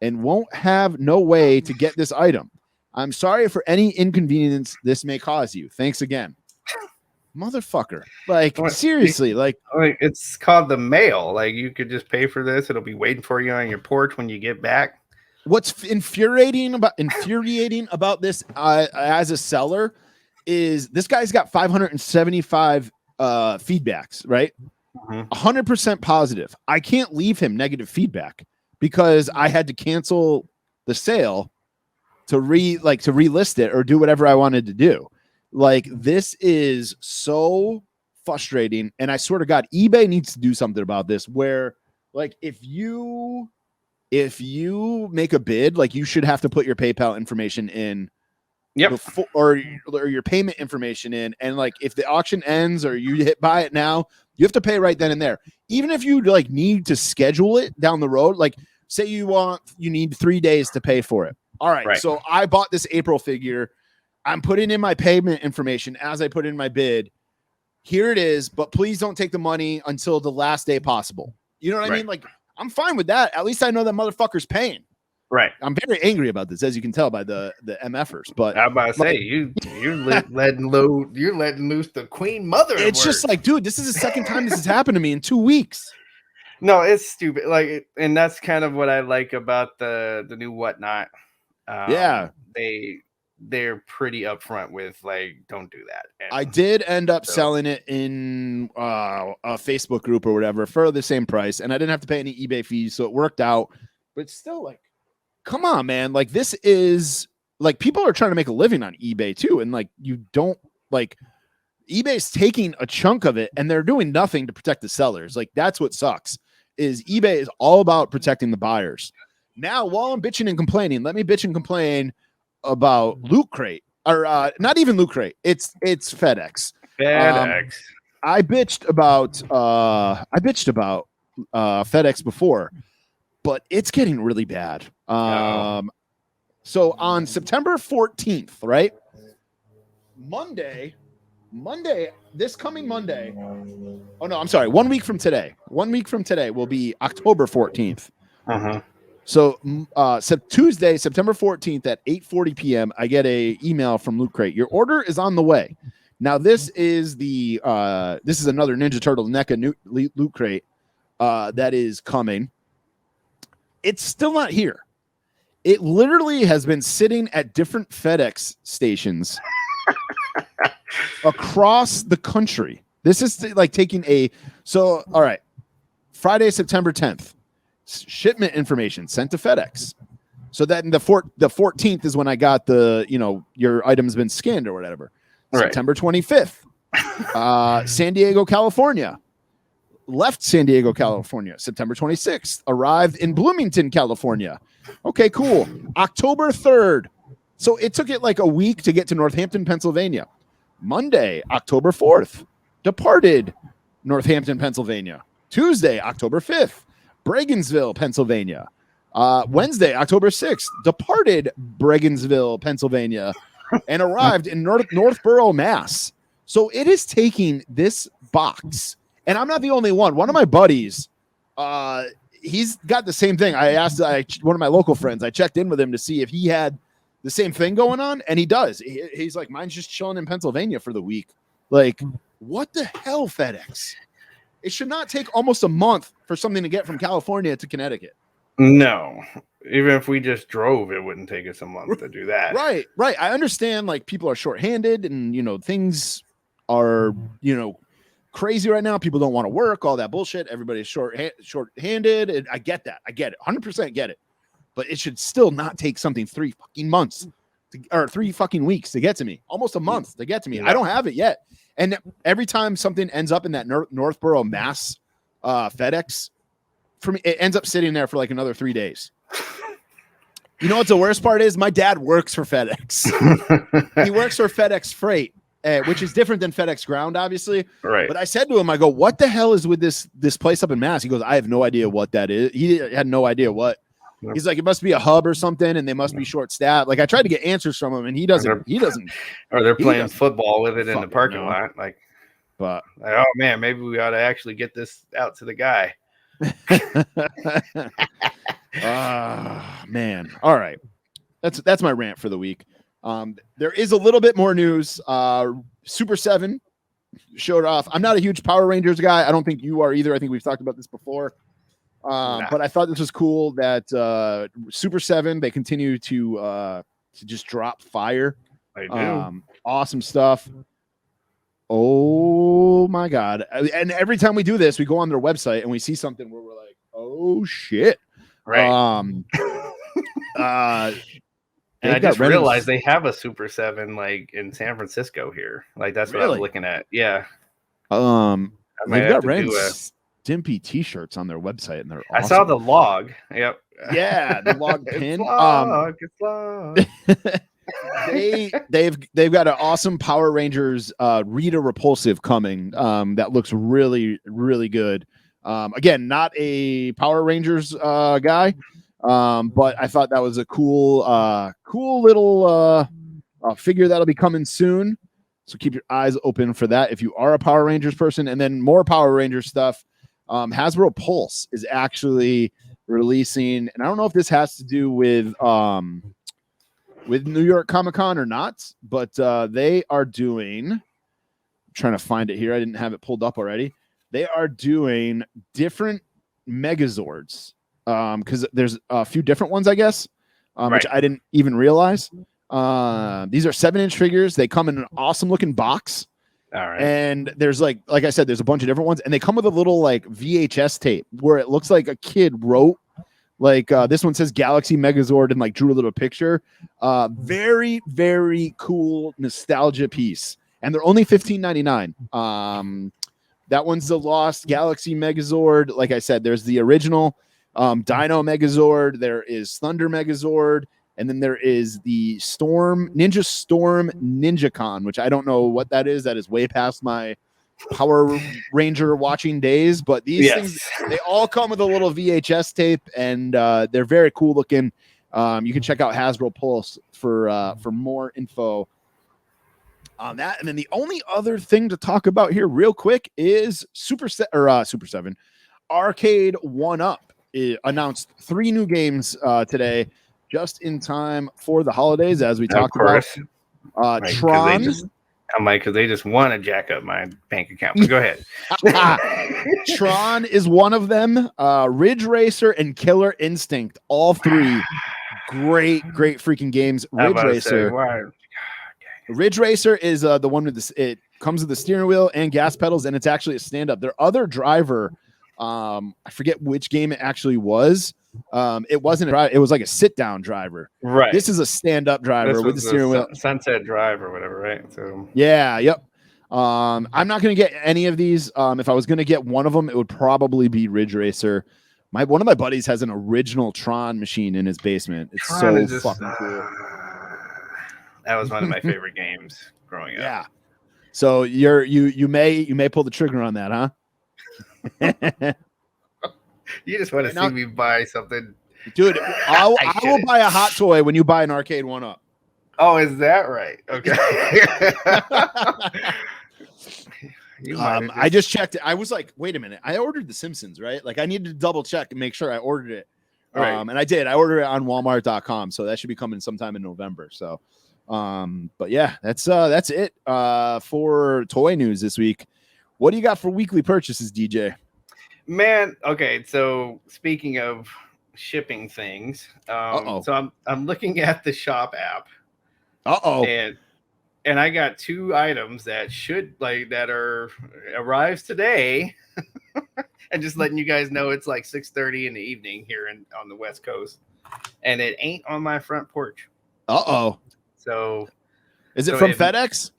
[SPEAKER 1] and won't have no way to get this item. I'm sorry for any inconvenience this may cause you. Thanks again. Motherfucker. Seriously,
[SPEAKER 2] it's called the mail. Like, you could just pay for this. It'll be waiting for you on your porch when you get back.
[SPEAKER 1] What's infuriating about this as a seller is this guy's got 575 feedbacks, right? 100% positive. I can't leave him negative feedback because I had to cancel the sale to relist it or do whatever I wanted to do. Like, this is so frustrating. And I swear to God, eBay needs to do something about this where, like, if you make a bid, like, you should have to put your PayPal information in before, or your payment information in. And like, if the auction ends or you hit buy it now, you have to pay right then and there. Even if you like need to schedule it down the road, like say you need 3 days to pay for it. All right. So I bought this April figure. I'm putting in my payment information as I put in my bid. Here it is, but please don't take the money until the last day possible. You know what I mean? Like, I'm fine with that. At least I know that motherfucker's paying. Right. I'm very angry about this, as you can tell by the MFers. But
[SPEAKER 2] I'm about to say, you're letting loose the queen mother.
[SPEAKER 1] It's just like, dude, this is the second time this has happened to me in 2 weeks.
[SPEAKER 2] No, it's stupid. Like, and that's kind of what I like about the new Whatnot. They're pretty upfront with, like, don't do that. And
[SPEAKER 1] I did end up selling it in a Facebook group or whatever for the same price, and I didn't have to pay any eBay fees, so it worked out. But it's still like, come on, man. Like, this is like, people are trying to make a living on eBay too, and like, you don't, like, eBay's taking a chunk of it and they're doing nothing to protect the sellers. Like, that's what sucks, is eBay is all about protecting the buyers. Now, while I'm bitching and complaining, let me bitch and complain about Loot Crate, or not even Loot Crate. It's FedEx. I bitched about FedEx before. but it's getting really bad. So on September 14th, right? Monday, this coming Monday. Oh no, I'm sorry. 1 week from today. 1 week from today will be October 14th. So Tuesday, September 14th at 8:40 p.m., I get a email from Loot Crate. Your order is on the way. Now this is another Ninja Turtle NECA Loot Crate that is coming. It's still not here. It literally has been sitting at different FedEx stations across the country. This is like taking all right. Friday, September 10th, shipment information sent to FedEx. So that in the 14th is when I got your item's been scanned or whatever. Right. September 25th, San Diego, California. Left San Diego, California. September 26th, arrived in Bloomington, California. Okay, cool. October 3rd. So it took it like a week to get to Northampton, Pennsylvania. Monday, October 4th, departed Northampton, Pennsylvania. Tuesday, October 5th, Bregensville, Pennsylvania. Wednesday, October 6th, departed Bregensville, Pennsylvania, and arrived in Northborough, Mass. So it is taking this box. And I'm not the only one. One of my buddies, he's got the same thing. I asked one of my local friends, I checked in with him to see if he had the same thing going on, and he does. He's like, mine's just chilling in Pennsylvania for the week. Like, what the hell, FedEx? It should not take almost a month for something to get from California to Connecticut.
[SPEAKER 2] No. Even if we just drove, it wouldn't take us a month to do that.
[SPEAKER 1] Right. I understand, like, people are shorthanded and, things are, crazy right now. People don't want to work, all that bullshit. Everybody's short-handed. And I get that. I get it. 100% get it. But it should still not take something 3 fucking months or 3 fucking weeks to get to me. Almost a month to get to me. Yeah. I don't have it yet. And every time something ends up in that Northborough, Mass FedEx, for me, it ends up sitting there for like another 3 days. You know what's the worst part is? My dad works for FedEx. He works for FedEx Freight. Which is different than FedEx Ground, obviously.
[SPEAKER 2] Right.
[SPEAKER 1] But I said to him, I go, what the hell is with this place up in Mass? He goes, I have no idea what that is. He had no idea what. Yep. He's like, it must be a hub or something, and they must be short staffed. Like, I tried to get answers from him, and he doesn't.
[SPEAKER 2] Or they're playing football with it in the parking lot.
[SPEAKER 1] But
[SPEAKER 2] oh man, maybe we ought to actually get this out to the guy.
[SPEAKER 1] Man. All right. That's my rant for the week. There is a little bit more news. Super 7 showed off. I'm not a huge Power Rangers guy. I don't think you are either. I think we've talked about this before. But I thought this was cool that Super 7, they continue to just drop fire.
[SPEAKER 2] I do.
[SPEAKER 1] Awesome stuff. Oh my God. And every time we do this, we go on their website and we see something where we're like, oh shit.
[SPEAKER 2] Right. And I just realized they have a Super 7 like in San Francisco here. Like that's what I was looking at. Yeah.
[SPEAKER 1] They've got Ren Stimpy t-shirts on their website and they're awesome.
[SPEAKER 2] I saw the log. Yep.
[SPEAKER 1] Yeah, the log pin.
[SPEAKER 2] It's log.
[SPEAKER 1] They've got an awesome Power Rangers Rita Repulsive coming that looks really, really good. Again, not a Power Rangers guy. But I thought that was a cool little figure that'll be coming soon. So keep your eyes open for that if you are a Power Rangers person. And then more Power Rangers stuff. Hasbro Pulse is actually releasing, and I don't know if this has to do with New York Comic Con or not, but they are doing. I'm trying to find it here. I didn't have it pulled up already. They are doing different Megazords. Because there's a few different ones, I guess, which I didn't even realize. These are 7-inch figures. They come in an awesome looking box.
[SPEAKER 2] All right.
[SPEAKER 1] And there's like I said, there's a bunch of different ones, and they come with a little like VHS tape where it looks like a kid wrote. Like this one says Galaxy Megazord and like drew a little picture. Very, very cool nostalgia piece. And they're only $15.99. That one's the Lost Galaxy Megazord. Like I said, there's the original Dino Megazord, there is Thunder Megazord, and then there is the Ninja Storm NinjaCon, which I don't know what that is. That is way past my Power Ranger watching days, but these things,
[SPEAKER 2] Yes.
[SPEAKER 1] they all come with a little VHS tape, and they're very cool looking. You can check out Hasbro Pulse for more info on that. And then the only other thing to talk about here real quick is Super 7 Arcade 1-Up. It announced 3 new games today, just in time for the holidays, as we talked about.
[SPEAKER 2] Right,
[SPEAKER 1] Tron.
[SPEAKER 2] Because they just want to jack up my bank account. But go ahead.
[SPEAKER 1] Tron is one of them. Ridge Racer and Killer Instinct, all 3 great freaking games. Ridge Racer is the one with this. It comes with the steering wheel and gas pedals, and it's actually a stand-up. Their other driver, I forget which game it actually was. It wasn't a drive. It was like a sit-down driver.
[SPEAKER 2] Right.
[SPEAKER 1] This is a stand-up driver with the steering wheel.
[SPEAKER 2] Sunset Drive or whatever, right? So
[SPEAKER 1] yeah, yep. I'm not going to get any of these. If I was going to get one of them, it would probably be Ridge Racer. One of my buddies has an original Tron machine in his basement. It's Tron so fucking cool.
[SPEAKER 2] That was one of my favorite games growing up.
[SPEAKER 1] Yeah. So you may pull the trigger on that, huh?
[SPEAKER 2] You just want to see me buy something,
[SPEAKER 1] dude. I will buy a hot toy when you buy an Arcade 1-Up.
[SPEAKER 2] Oh, is that right? Okay.
[SPEAKER 1] I just checked it. I was like, wait a minute. I ordered The Simpsons, right? Like I needed to double check and make sure I ordered it. Right. And I did. I ordered it on Walmart.com, so that should be coming sometime in November. So, but yeah, that's it for toy news this week. What do you got for weekly purchases, DJ?
[SPEAKER 2] Man, okay. So speaking of shipping things, so I'm looking at the shop app. And I got 2 items that arrives today. And just letting you guys know, it's like 6:30 in the evening here on the West Coast, and it ain't on my front porch. So
[SPEAKER 1] is it from FedEx?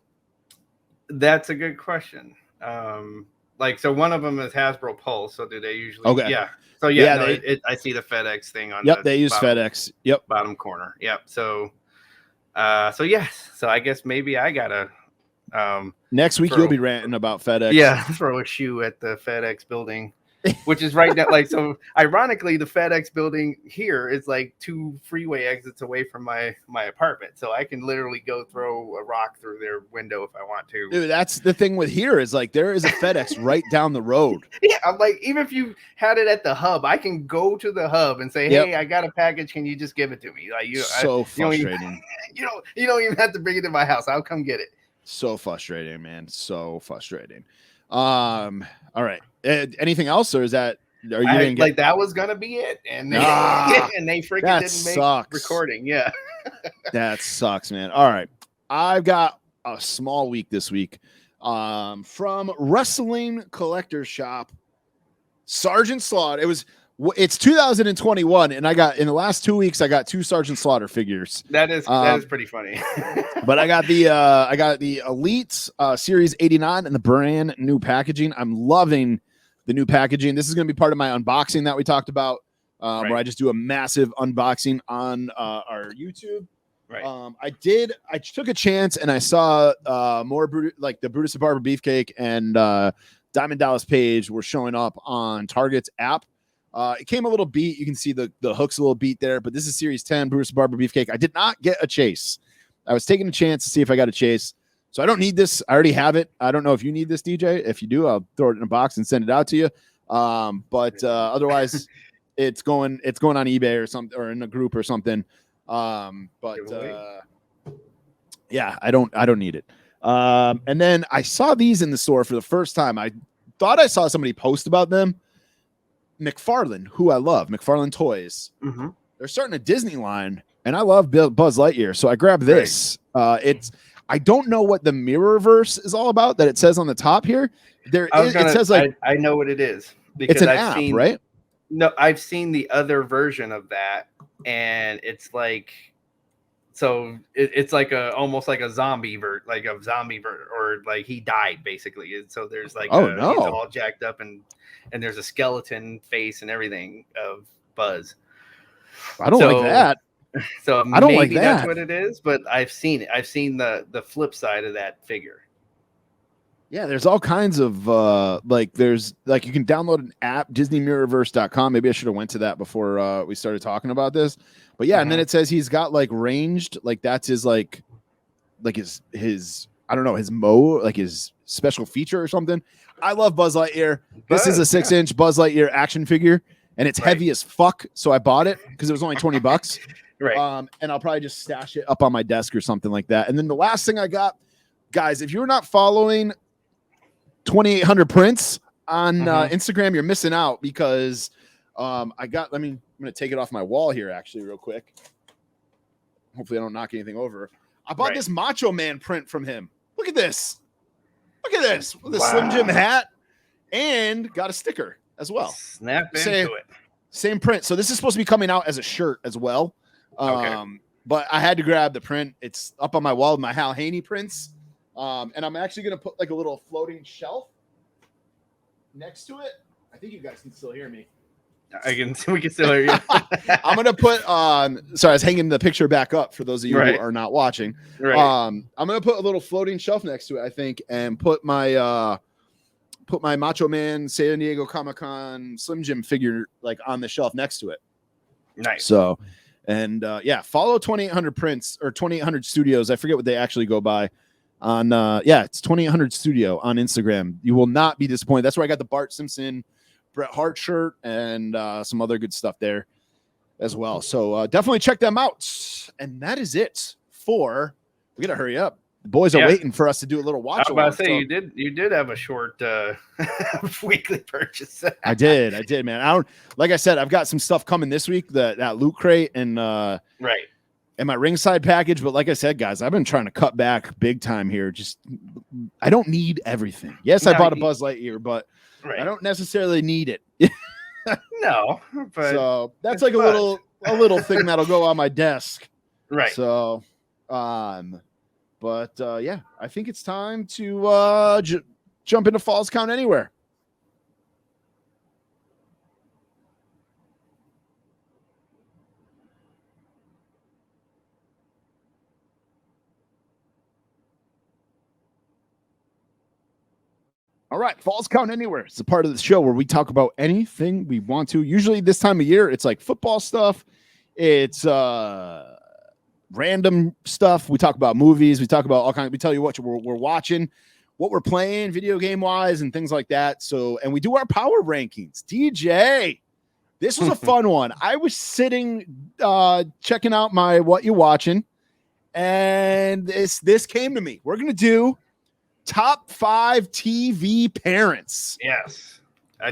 [SPEAKER 2] That's a good question. So one of them is Hasbro Pulse. So do they usually?
[SPEAKER 1] Okay.
[SPEAKER 2] Yeah. So I see the FedEx thing on.
[SPEAKER 1] Yep, they use FedEx. Yep,
[SPEAKER 2] bottom corner. Yep. So yes. So I guess maybe I gotta.
[SPEAKER 1] Next week you'll be ranting about FedEx.
[SPEAKER 2] Yeah, throw a shoe at the FedEx building, which is right now. So ironically, the FedEx building here is like 2 freeway exits away from my apartment, so I can literally go throw a rock through their window if I want to.
[SPEAKER 1] Dude, that's the thing with here is like there is a FedEx right down the road.
[SPEAKER 2] Yeah, I'm like, even if you had it at the hub, I can go to the hub and say, "Hey, I got a package. Can you just give it to me?" Like
[SPEAKER 1] frustrating.
[SPEAKER 2] You don't even have to bring it to my house. I'll come get it.
[SPEAKER 1] So frustrating, man. So frustrating. All right. Anything else, or is that
[SPEAKER 2] that was gonna be it? And they freaking didn't make recording. Yeah.
[SPEAKER 1] That sucks, man. All right. I've got a small week this week. From Wrestling Collector Shop, Sergeant Slaughter. It's 2021, and I got in the last 2 weeks. I got 2 Sergeant Slaughter figures.
[SPEAKER 2] That is pretty funny.
[SPEAKER 1] But I got the Elite Series 89 and the brand new packaging. I'm loving the new packaging. This is going to be part of my unboxing that we talked about, where I just do a massive unboxing on our YouTube.
[SPEAKER 2] Right.
[SPEAKER 1] I took a chance and I saw more like the Brutus the Barber Beefcake and Diamond Dallas Page were showing up on Target's app. It came a little beat. You can see the hook's a little beat there, but this is Series 10, Brutus the Barber Beefcake. I did not get a chase. I was taking a chance to see if I got a chase. So I don't need this. I already have it. I don't know if you need this, DJ. If you do, I'll throw it in a box and send it out to you. But otherwise, it's going on eBay or something, or in a group or something. Yeah, I don't need it. And then I saw these in the store for the first time. I thought I saw somebody post about them. McFarlane, who I love, McFarlane Toys.
[SPEAKER 2] Mm-hmm.
[SPEAKER 1] They're starting a Disney line, and I love Buzz Lightyear, so I grabbed this. Right. I don't know what the Mirrorverse is all about that it says on the top here. It says like
[SPEAKER 2] I know what it is because
[SPEAKER 1] it's an app, right?
[SPEAKER 2] No, I've seen the other version of that, and it's like, so it's like almost like a zombie or like he died basically. And so there's like he's all jacked up and there's a skeleton face and everything of Buzz.
[SPEAKER 1] I don't like that.
[SPEAKER 2] So
[SPEAKER 1] I don't like that.
[SPEAKER 2] That's what it is, but I've seen it. I've seen the flip side of that figure.
[SPEAKER 1] Yeah, there's all kinds of there's like you can download an app, DisneyMirrorverse.com. Maybe I should have went to that before we started talking about this. But yeah, and then it says he's got like ranged, like that's his like his I don't know, his like his special feature or something. I love Buzz Lightyear. This is a 6-inch Buzz Lightyear action figure, and it's heavy as fuck. So I bought it because it was only $20.
[SPEAKER 2] Right.
[SPEAKER 1] And I'll probably just stash it up on my desk or something like that. And then the last thing I got, guys, if you're not following 2800 Prints on Instagram, you're missing out because I'm going to take it off my wall here actually real quick. Hopefully I don't knock anything over. I bought this Macho Man print from him. Look at this. Look at this with a Slim Jim hat and got a sticker as well.
[SPEAKER 2] Snap into it.
[SPEAKER 1] Same print. So this is supposed to be coming out as a shirt as well. But I had to grab the print. It's up on my wall with my Hal Haney prints. And I'm actually going to put like a little floating shelf next to it. I think you guys can still hear me.
[SPEAKER 2] We can still hear you.
[SPEAKER 1] I'm going to put sorry, I was hanging the picture back up for those of you who are not watching.
[SPEAKER 2] Right.
[SPEAKER 1] I'm going to put a little floating shelf next to it, I think, and put my Macho Man San Diego Comic-Con Slim Jim figure like on the shelf next to it.
[SPEAKER 2] Nice.
[SPEAKER 1] So, and follow 2800 Prints or 2800 Studios. I forget what they actually go by on it's 2800 Studio on Instagram. You will not be disappointed. That's where I got the Bart Simpson Bret Hart shirt and some other good stuff there as well. So definitely check them out. And that is it for, we got to hurry up. The boys are waiting for us to do a little watch.
[SPEAKER 2] I was about to say, you did have a short weekly purchase.
[SPEAKER 1] I did, man. Like I said, I've got some stuff coming this week, that Loot Crate and and my ringside package. But like I said, guys, I've been trying to cut back big time here. Just, I don't need everything. Yes, I bought a Buzz Lightyear, but I don't necessarily need it.
[SPEAKER 2] No, but
[SPEAKER 1] so that's like a little thing that'll go on my desk.
[SPEAKER 2] Right.
[SPEAKER 1] So, but I think it's time to jump into Falls Count Anywhere. All right, Falls Count Anywhere. It's a part of the show where we talk about anything we want to. Usually this time of year, it's like football stuff. It's random stuff. We talk about movies. We talk about all kinds. We tell you what we're watching, what we're playing, video game wise, and things like that. So, and we do our power rankings. DJ, this was a fun one. I was sitting checking out my what you watching, and this came to me. We're gonna do top 5 TV parents.
[SPEAKER 2] Yes, I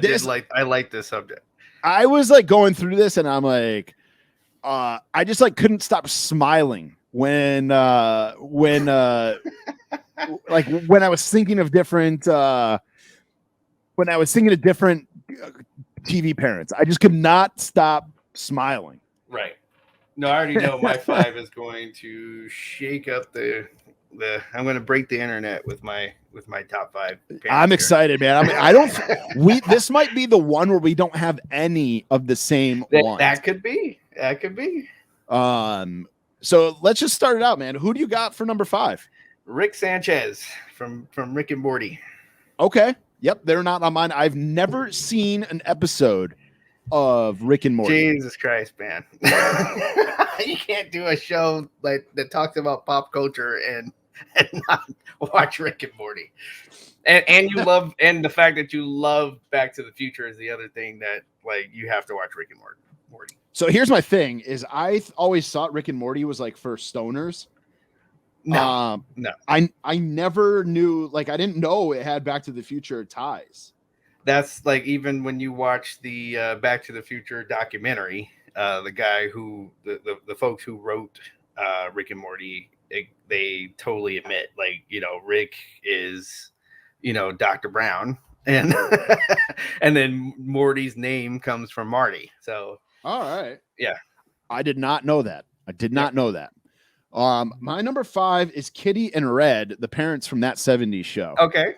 [SPEAKER 2] like this subject.
[SPEAKER 1] I was like going through this, and I'm like, I just like couldn't stop smiling when like when I was thinking of different TV parents. I just could not stop smiling.
[SPEAKER 2] Right. No, I already know my 5 is going to shake up the I'm going to break the internet with my top 5.
[SPEAKER 1] I'm excited, man. This might be the one where we don't have any of the same ones.
[SPEAKER 2] That could be.
[SPEAKER 1] So let's just start it out, man. Who do you got for number 5?
[SPEAKER 2] Rick Sanchez from Rick and Morty.
[SPEAKER 1] Okay. Yep, they're not on mine. I've never seen an episode of Rick and Morty.
[SPEAKER 2] Jesus Christ, man. You can't do a show like that talks about pop culture and not watch Rick and Morty. And you love, and the fact that you love Back to the Future is the other thing that like you have to watch Rick and Morty.
[SPEAKER 1] So here's my thing is I always thought Rick and Morty was like for stoners.
[SPEAKER 2] No.
[SPEAKER 1] I never knew, like I didn't know it had Back to the Future ties.
[SPEAKER 2] That's like even when you watch the Back to the Future documentary, the guy who the folks who wrote Rick and Morty, they totally admit, like, you know, Rick is, you know, Dr. Brown, and and then Morty's name comes from Marty. So
[SPEAKER 1] all right,
[SPEAKER 2] yeah,
[SPEAKER 1] I did not know that. Know that. My number 5 is Kitty and Red, the parents from That 70s Show.
[SPEAKER 2] Okay.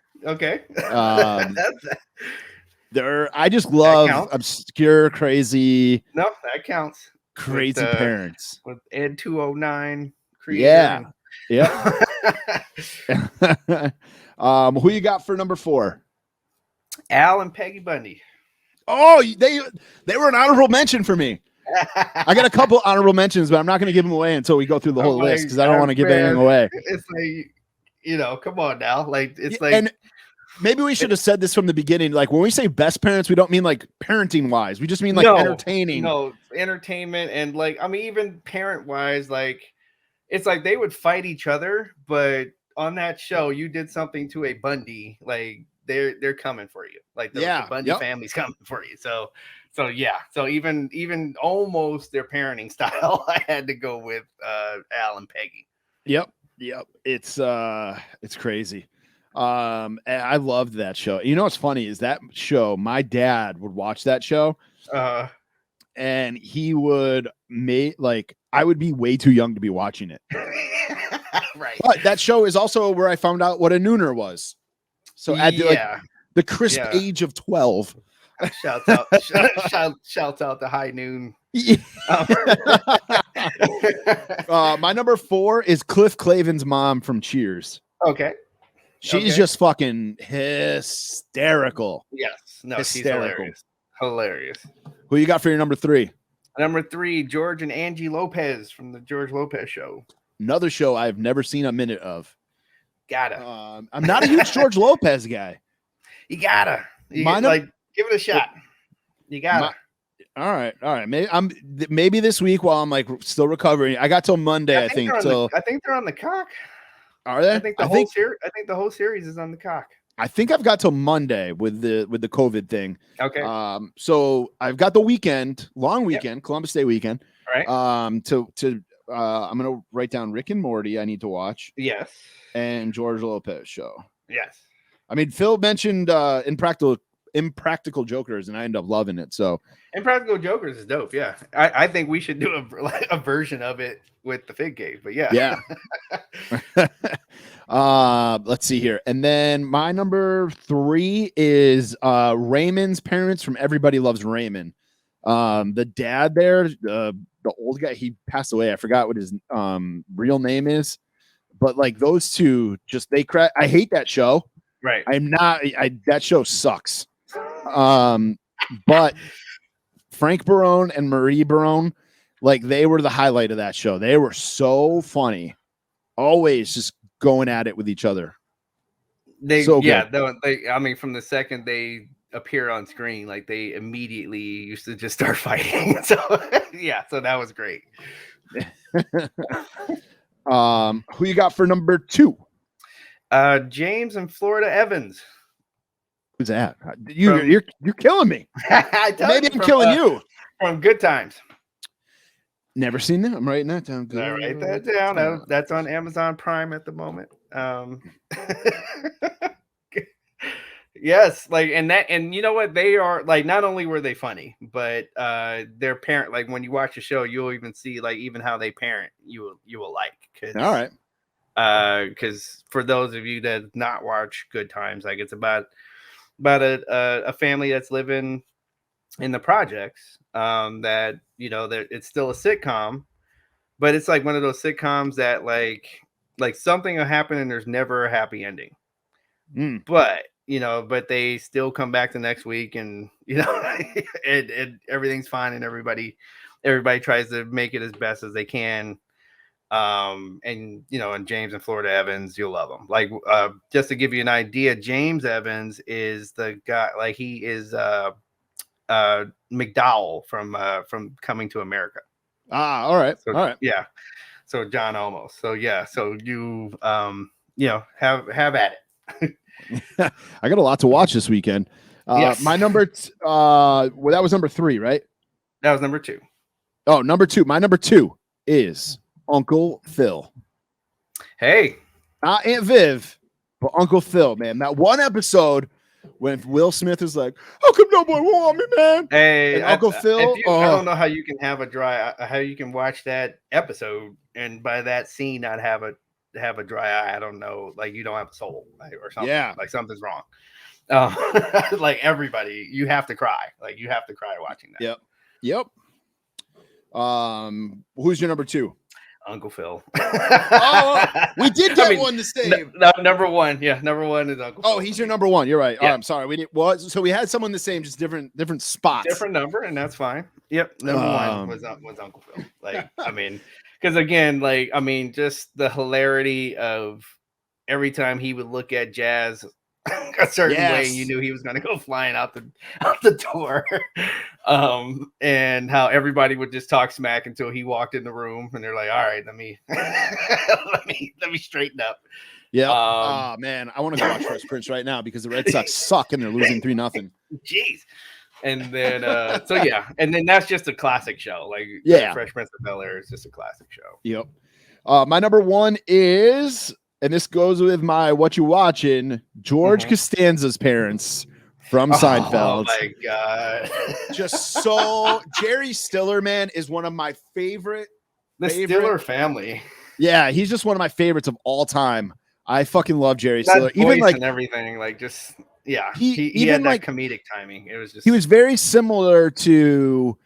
[SPEAKER 1] I just love obscure, crazy.
[SPEAKER 2] No, that counts.
[SPEAKER 1] Crazy parents
[SPEAKER 2] with Ed 209.
[SPEAKER 1] Yeah. Who you got for number 4?
[SPEAKER 2] Al and Peggy Bundy.
[SPEAKER 1] Oh, they were an honorable mention for me. I got a couple honorable mentions, but I'm not going to give them away until we go through the whole list because I don't want to give anything away.
[SPEAKER 2] It's like, come on now. Like, it's like.
[SPEAKER 1] And maybe we should have said this from the beginning. Like, when we say best parents, we don't mean like parenting wise. We just mean like entertaining.
[SPEAKER 2] No, entertainment. And like, I mean, even parent wise, like, it's like they would fight each other. But on that show, you did something to a Bundy. Like, they're coming for you. Like, the Bundy family's coming for you. So yeah. So even almost their parenting style, I had to go with Al and Peggy.
[SPEAKER 1] Yep. It's crazy. And I loved that show. You know what's funny is that show, my dad would watch that show. And he would I would be way too young to be watching it.
[SPEAKER 2] Right.
[SPEAKER 1] But that show is also where I found out what a nooner was. So at the crisp age of 12.
[SPEAKER 2] Shouts out to High Noon.
[SPEAKER 1] My number 4 is Cliff Clavin's mom from Cheers.
[SPEAKER 2] Okay.
[SPEAKER 1] She's just fucking hysterical.
[SPEAKER 2] Yes. No, hysterical. She's hilarious.
[SPEAKER 1] Who you got for your number 3?
[SPEAKER 2] Number 3, George and Angie Lopez from the George Lopez Show.
[SPEAKER 1] Another show I've never seen a minute of.
[SPEAKER 2] Gotta.
[SPEAKER 1] I'm not a huge George Lopez guy.
[SPEAKER 2] You gotta. Give it a shot. You gotta.
[SPEAKER 1] All right. Maybe this week while I'm like still recovering. I got till Monday. I think
[SPEAKER 2] they're on the cock.
[SPEAKER 1] Are they?
[SPEAKER 2] I think the whole series is on the cock.
[SPEAKER 1] I think I've got till Monday with the COVID thing.
[SPEAKER 2] Okay.
[SPEAKER 1] So I've got the weekend, long weekend, Columbus Day weekend.
[SPEAKER 2] All right.
[SPEAKER 1] I'm gonna write down Rick and Morty. I need to watch.
[SPEAKER 2] Yes.
[SPEAKER 1] And George Lopez show.
[SPEAKER 2] Yes.
[SPEAKER 1] I mean, Phil mentioned Impractical Jokers, and I end up loving it. So
[SPEAKER 2] Impractical Jokers is dope. Yeah, I think we should do a version of it with the Fig Cave. But yeah.
[SPEAKER 1] Let's see here, and then my number 3 is Raymond's parents from Everybody Loves Raymond. The dad there, the old guy, he passed away. I forgot what his real name is, but like those two, I hate that show.
[SPEAKER 2] Right.
[SPEAKER 1] That show sucks. But Frank Barone and Marie Barone, like they were the highlight of that show. They were so funny, always just going at it with each other.
[SPEAKER 2] From the second they appear on screen, like they immediately used to just start fighting. So that was great.
[SPEAKER 1] Who you got for number 2?
[SPEAKER 2] James and Florida Evans.
[SPEAKER 1] Who's that? You're killing me. Maybe I'm killing you.
[SPEAKER 2] From Good Times.
[SPEAKER 1] Never seen that. I'm writing that down.
[SPEAKER 2] I write that down. That's on Amazon Prime at the moment. Yes, and you know what? They are like, not only were they funny, but their parent, like when you watch the show, you'll even see like even how they parent. You will like.
[SPEAKER 1] All right.
[SPEAKER 2] Because for those of you that not watch Good Times, like it's about a family that's living in the projects, that it's still a sitcom, but it's like one of those sitcoms that like something will happen and there's never a happy ending. But they still come back the next week and and everything's fine and everybody tries to make it as best as they can. And James and Florida Evans, you'll love them. Like, just to give you an idea, James Evans is the guy, like he is McDowell from Coming to America.
[SPEAKER 1] All right.
[SPEAKER 2] So,
[SPEAKER 1] all right.
[SPEAKER 2] Yeah. So John Olmos. So yeah. So you have at it.
[SPEAKER 1] I got a lot to watch this weekend.
[SPEAKER 2] Yes.
[SPEAKER 1] My number that was number 3, right?
[SPEAKER 2] That was number 2.
[SPEAKER 1] Oh, number 2. My number 2 is Uncle Phil.
[SPEAKER 2] Hey,
[SPEAKER 1] not Aunt Viv, but Uncle Phil, man. That one episode when Will Smith is like, "How come nobody want me, man?"
[SPEAKER 2] Hey,
[SPEAKER 1] and Uncle Phil.
[SPEAKER 2] I don't know how you can how you can watch that episode and by that scene not have a dry eye. I don't know, like you don't have a soul, or something. Yeah, like something's wrong. Like everybody, you have to cry. Like you have to cry watching that.
[SPEAKER 1] Yep. Who's your number 2?
[SPEAKER 2] Uncle Phil.
[SPEAKER 1] Oh, we did get one the same.
[SPEAKER 2] Number one. Yeah, number one is Uncle Phil.
[SPEAKER 1] Oh, he's your number one. You're right.
[SPEAKER 2] Yeah.
[SPEAKER 1] Oh, I'm sorry. We didn't. Well, so we had someone the same, just different spots.
[SPEAKER 2] Different number, and that's fine. Yep, number one was Uncle Phil. Like, I mean, because again, like, I mean, just the hilarity of every time he would look at Jazz a certain way, you knew he was going to go flying out the door. And how everybody would just talk smack until he walked in the room, and they're like, "All right, let me let me straighten up."
[SPEAKER 1] Yeah. Oh man, I want to go watch Fresh Prince right now because the Red Sox suck and they're losing 3-0.
[SPEAKER 2] Jeez. And then so yeah, and then that's just a classic show. Like Fresh Prince of Bel-Air is just a classic show.
[SPEAKER 1] Yep. My number one is, and this goes with my what you watching, George Costanza's parents from Seinfeld.
[SPEAKER 2] Oh my god.
[SPEAKER 1] Just so Jerry Stiller, man, is one of my favorite.
[SPEAKER 2] The Stiller family.
[SPEAKER 1] Yeah, he's just one of my favorites of all time. I fucking love Jerry Stiller. Even like
[SPEAKER 2] and everything, like just
[SPEAKER 1] he
[SPEAKER 2] had that
[SPEAKER 1] like
[SPEAKER 2] comedic timing. It was just
[SPEAKER 1] he was very similar to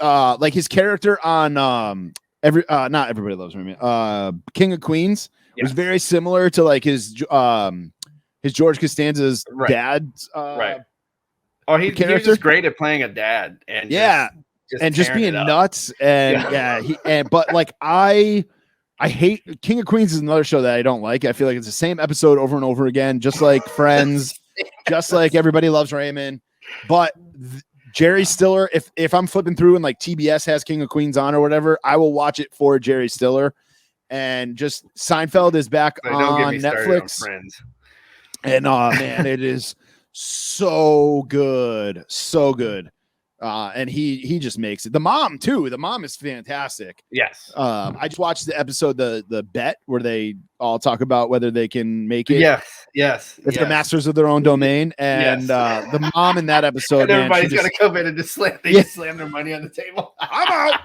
[SPEAKER 1] like his character on not Everybody Loves Raymond. King of Queens was very similar to like his George Costanza's dad's
[SPEAKER 2] right. Oh, he was just great at playing a dad and just
[SPEAKER 1] being nuts and but like I hate King of Queens is another show that I don't like. I feel like it's the same episode over and over again, just like Friends, just like Everybody Loves Raymond. But Jerry Stiller, if I'm flipping through and like TBS has King of Queens on or whatever, I will watch it for Jerry Stiller. And just Seinfeld is back on Netflix.
[SPEAKER 2] On Friends.
[SPEAKER 1] And man, it is so good. So good. And he just makes it. The mom too. The mom is fantastic.
[SPEAKER 2] Yes.
[SPEAKER 1] I just watched the episode, the bet where they all talk about whether they can make it.
[SPEAKER 2] Yes.
[SPEAKER 1] If they're masters of their own domain. And the mom in that episode,
[SPEAKER 2] and everybody's gonna come in and just slam their money on the table.
[SPEAKER 1] I'm out.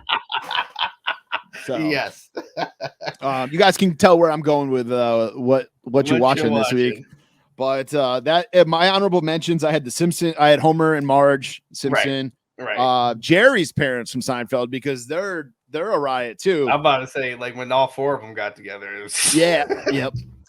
[SPEAKER 1] So
[SPEAKER 2] yes.
[SPEAKER 1] You guys can tell where I'm going with what you're watching this week. But that my honorable mentions, I had the Simpson, I had Homer and Marge Simpson. Right. Jerry's parents from Seinfeld, because they're a riot too.
[SPEAKER 2] I'm about to say, like, when all four of them got together, it was...
[SPEAKER 1] yep.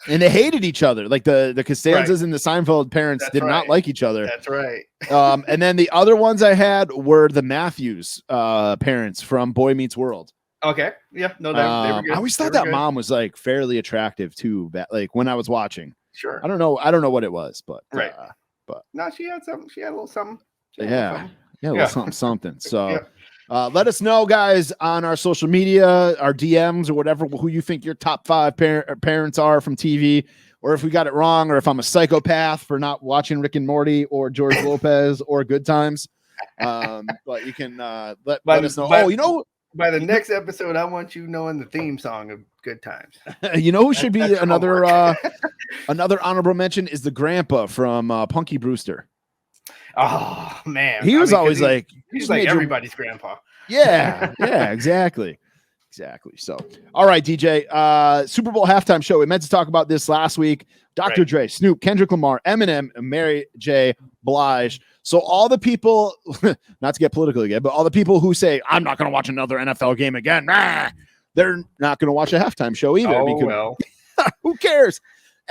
[SPEAKER 1] And they hated each other. Like the Costanzas and the Seinfeld parents did not like each other.
[SPEAKER 2] That's right.
[SPEAKER 1] And then the other ones I had were the Matthews parents from Boy Meets World.
[SPEAKER 2] Okay. Yeah. No, they were good.
[SPEAKER 1] I always thought that mom was like fairly attractive too. Like when I was watching.
[SPEAKER 2] Sure.
[SPEAKER 1] I don't know what it was, but
[SPEAKER 2] but no, she had something. She had a little something.
[SPEAKER 1] A little something. So let us know, guys, on our social media, our DMs or whatever, who you think your top 5 parents are from TV, or if we got it wrong, or if I'm a psychopath for not watching Rick and Morty or George Lopez or Good Times. But you can let us know.
[SPEAKER 2] By the next episode, I want you knowing the theme song of Good Times.
[SPEAKER 1] You know who should be another honorable mention is the grandpa from Punky Brewster.
[SPEAKER 2] Oh man,
[SPEAKER 1] he was always like
[SPEAKER 2] he's like everybody's grandpa.
[SPEAKER 1] Yeah, exactly. So, all right, DJ. Super Bowl halftime show. We meant to talk about this last week. Dr. Dre, Snoop, Kendrick Lamar, Eminem, and Mary J. Blige. So all the people, not to get political again, but all the people who say, I'm not going to watch another NFL game again, they're not going to watch a halftime show either.
[SPEAKER 2] Well.
[SPEAKER 1] Who cares?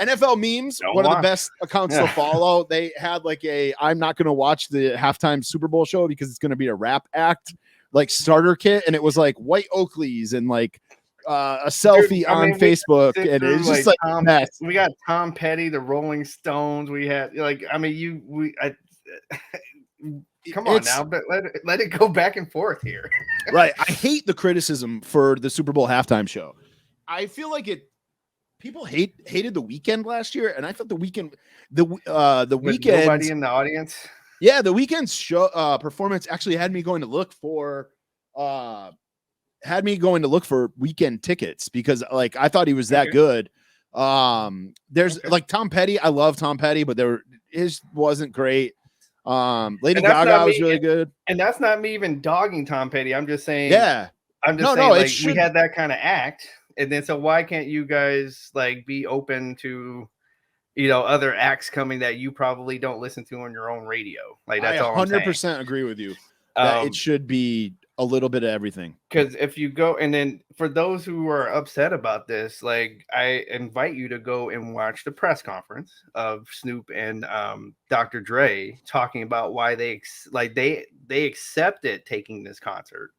[SPEAKER 1] NFL memes, one of the best accounts to follow. They had like I'm not going to watch the halftime Super Bowl show because it's going to be a rap act, like starter kit. And it was like white Oakleys and like a selfie on Facebook. And it's just like
[SPEAKER 2] we got Tom Petty, the Rolling Stones. We had come on now, but let it go back and forth here.
[SPEAKER 1] Right. I hate the criticism for the Super Bowl halftime show. I feel like people hated the Weeknd last year, and I thought the Weeknd
[SPEAKER 2] nobody in the audience.
[SPEAKER 1] Yeah, the Weeknd's show performance actually had me going to look for Weeknd tickets because like I thought he was that good. There's like Tom Petty. I love Tom Petty, but his wasn't great. Lady Gaga was really good.
[SPEAKER 2] And that's not me even dogging Tom Petty. I'm just saying, I'm just saying like, we had that kind of act. And then, so why can't you guys like be open to, other acts coming that you probably don't listen to on your own radio? Like that's all I'm saying.
[SPEAKER 1] 100% agree with you. That it should be a little bit of everything.
[SPEAKER 2] Because if you go, and then for those who are upset about this, like I invite you to go and watch the press conference of Snoop and Dr. Dre talking about why they accepted taking this concert.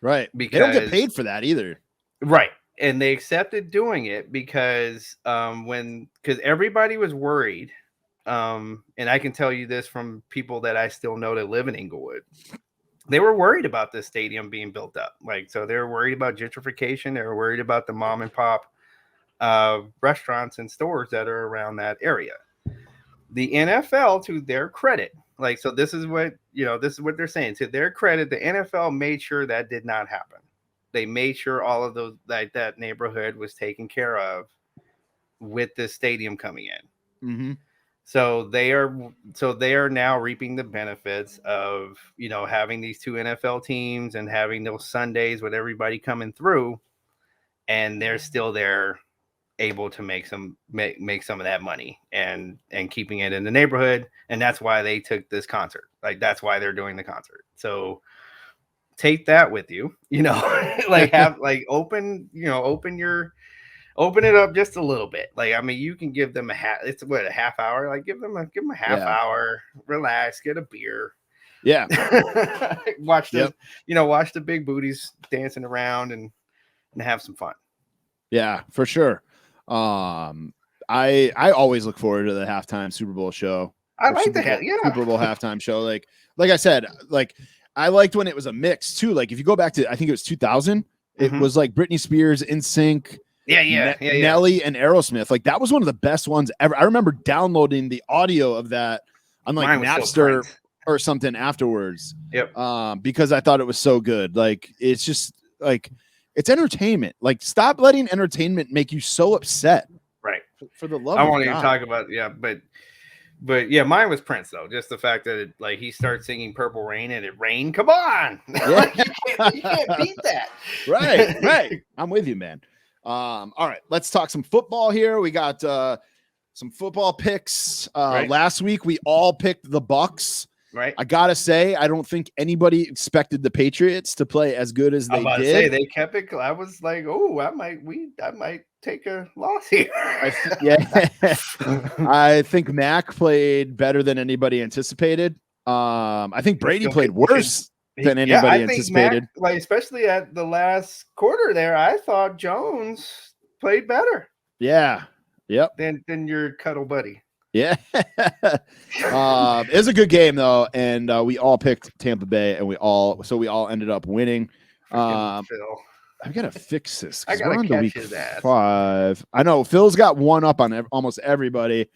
[SPEAKER 1] Right.
[SPEAKER 2] Because
[SPEAKER 1] they don't get paid for that either.
[SPEAKER 2] Right. And they accepted doing it because because everybody was worried. And I can tell you this from people that I still know that live in Inglewood. They were worried about this stadium being built up. So they were worried about gentrification. They were worried about the mom and pop restaurants and stores that are around that area. The NFL, to their credit, so this is what they're saying. To their credit, the NFL made sure that did not happen. They made sure all of those, that neighborhood was taken care of with this stadium coming in.
[SPEAKER 1] Mm-hmm.
[SPEAKER 2] So they are now reaping the benefits of, having these two NFL teams and having those Sundays with everybody coming through, and they're still there able to make some of that money and keeping it in the neighborhood. And that's why they took this concert. That's why they're doing the concert. So take that with you, open it up just a little bit. You can give them a half hour. Give them a half hour, relax, get a beer.
[SPEAKER 1] Yeah.
[SPEAKER 2] Watch the big booties dancing around and have some fun.
[SPEAKER 1] Yeah, for sure. I always look forward to the halftime Super Bowl show.
[SPEAKER 2] I like
[SPEAKER 1] Super Bowl halftime show. Like I said, I liked when it was a mix too. If you go back to, I think it was 2000, it was Britney Spears, NSYNC, Nelly, and Aerosmith. That was one of the best ones ever. I remember downloading the audio of that on Napster or something afterwards.
[SPEAKER 2] Yep.
[SPEAKER 1] Because I thought it was so good. It's just it's entertainment. Stop letting entertainment make you so upset.
[SPEAKER 2] Right.
[SPEAKER 1] For the love
[SPEAKER 2] I
[SPEAKER 1] of
[SPEAKER 2] won't
[SPEAKER 1] God.
[SPEAKER 2] even talk about but yeah, mine was Prince though. Just the fact that he starts singing Purple Rain and it rained. Come on.
[SPEAKER 1] Yeah.
[SPEAKER 2] You can't beat that.
[SPEAKER 1] Right. I'm with you, man. All right, let's talk some football here. We got some football picks. Last week we all picked the Bucks.
[SPEAKER 2] Right.
[SPEAKER 1] I gotta say, I don't think anybody expected the Patriots to play as good as they did.
[SPEAKER 2] They kept it. I was like, oh, I might take a loss here.
[SPEAKER 1] I think Mac played better than anybody anticipated. I think Brady played worse than anybody anticipated.
[SPEAKER 2] Mac, especially at the last quarter there, I thought Jones played better.
[SPEAKER 1] Yeah. Yep.
[SPEAKER 2] Than your cuddle buddy.
[SPEAKER 1] Yeah. It was a good game though, and we all picked Tampa Bay, and we all ended up winning.
[SPEAKER 2] Phil.
[SPEAKER 1] I gotta fix this.
[SPEAKER 2] I gotta catch his ass.
[SPEAKER 1] 5. I know Phil's got one up on almost everybody,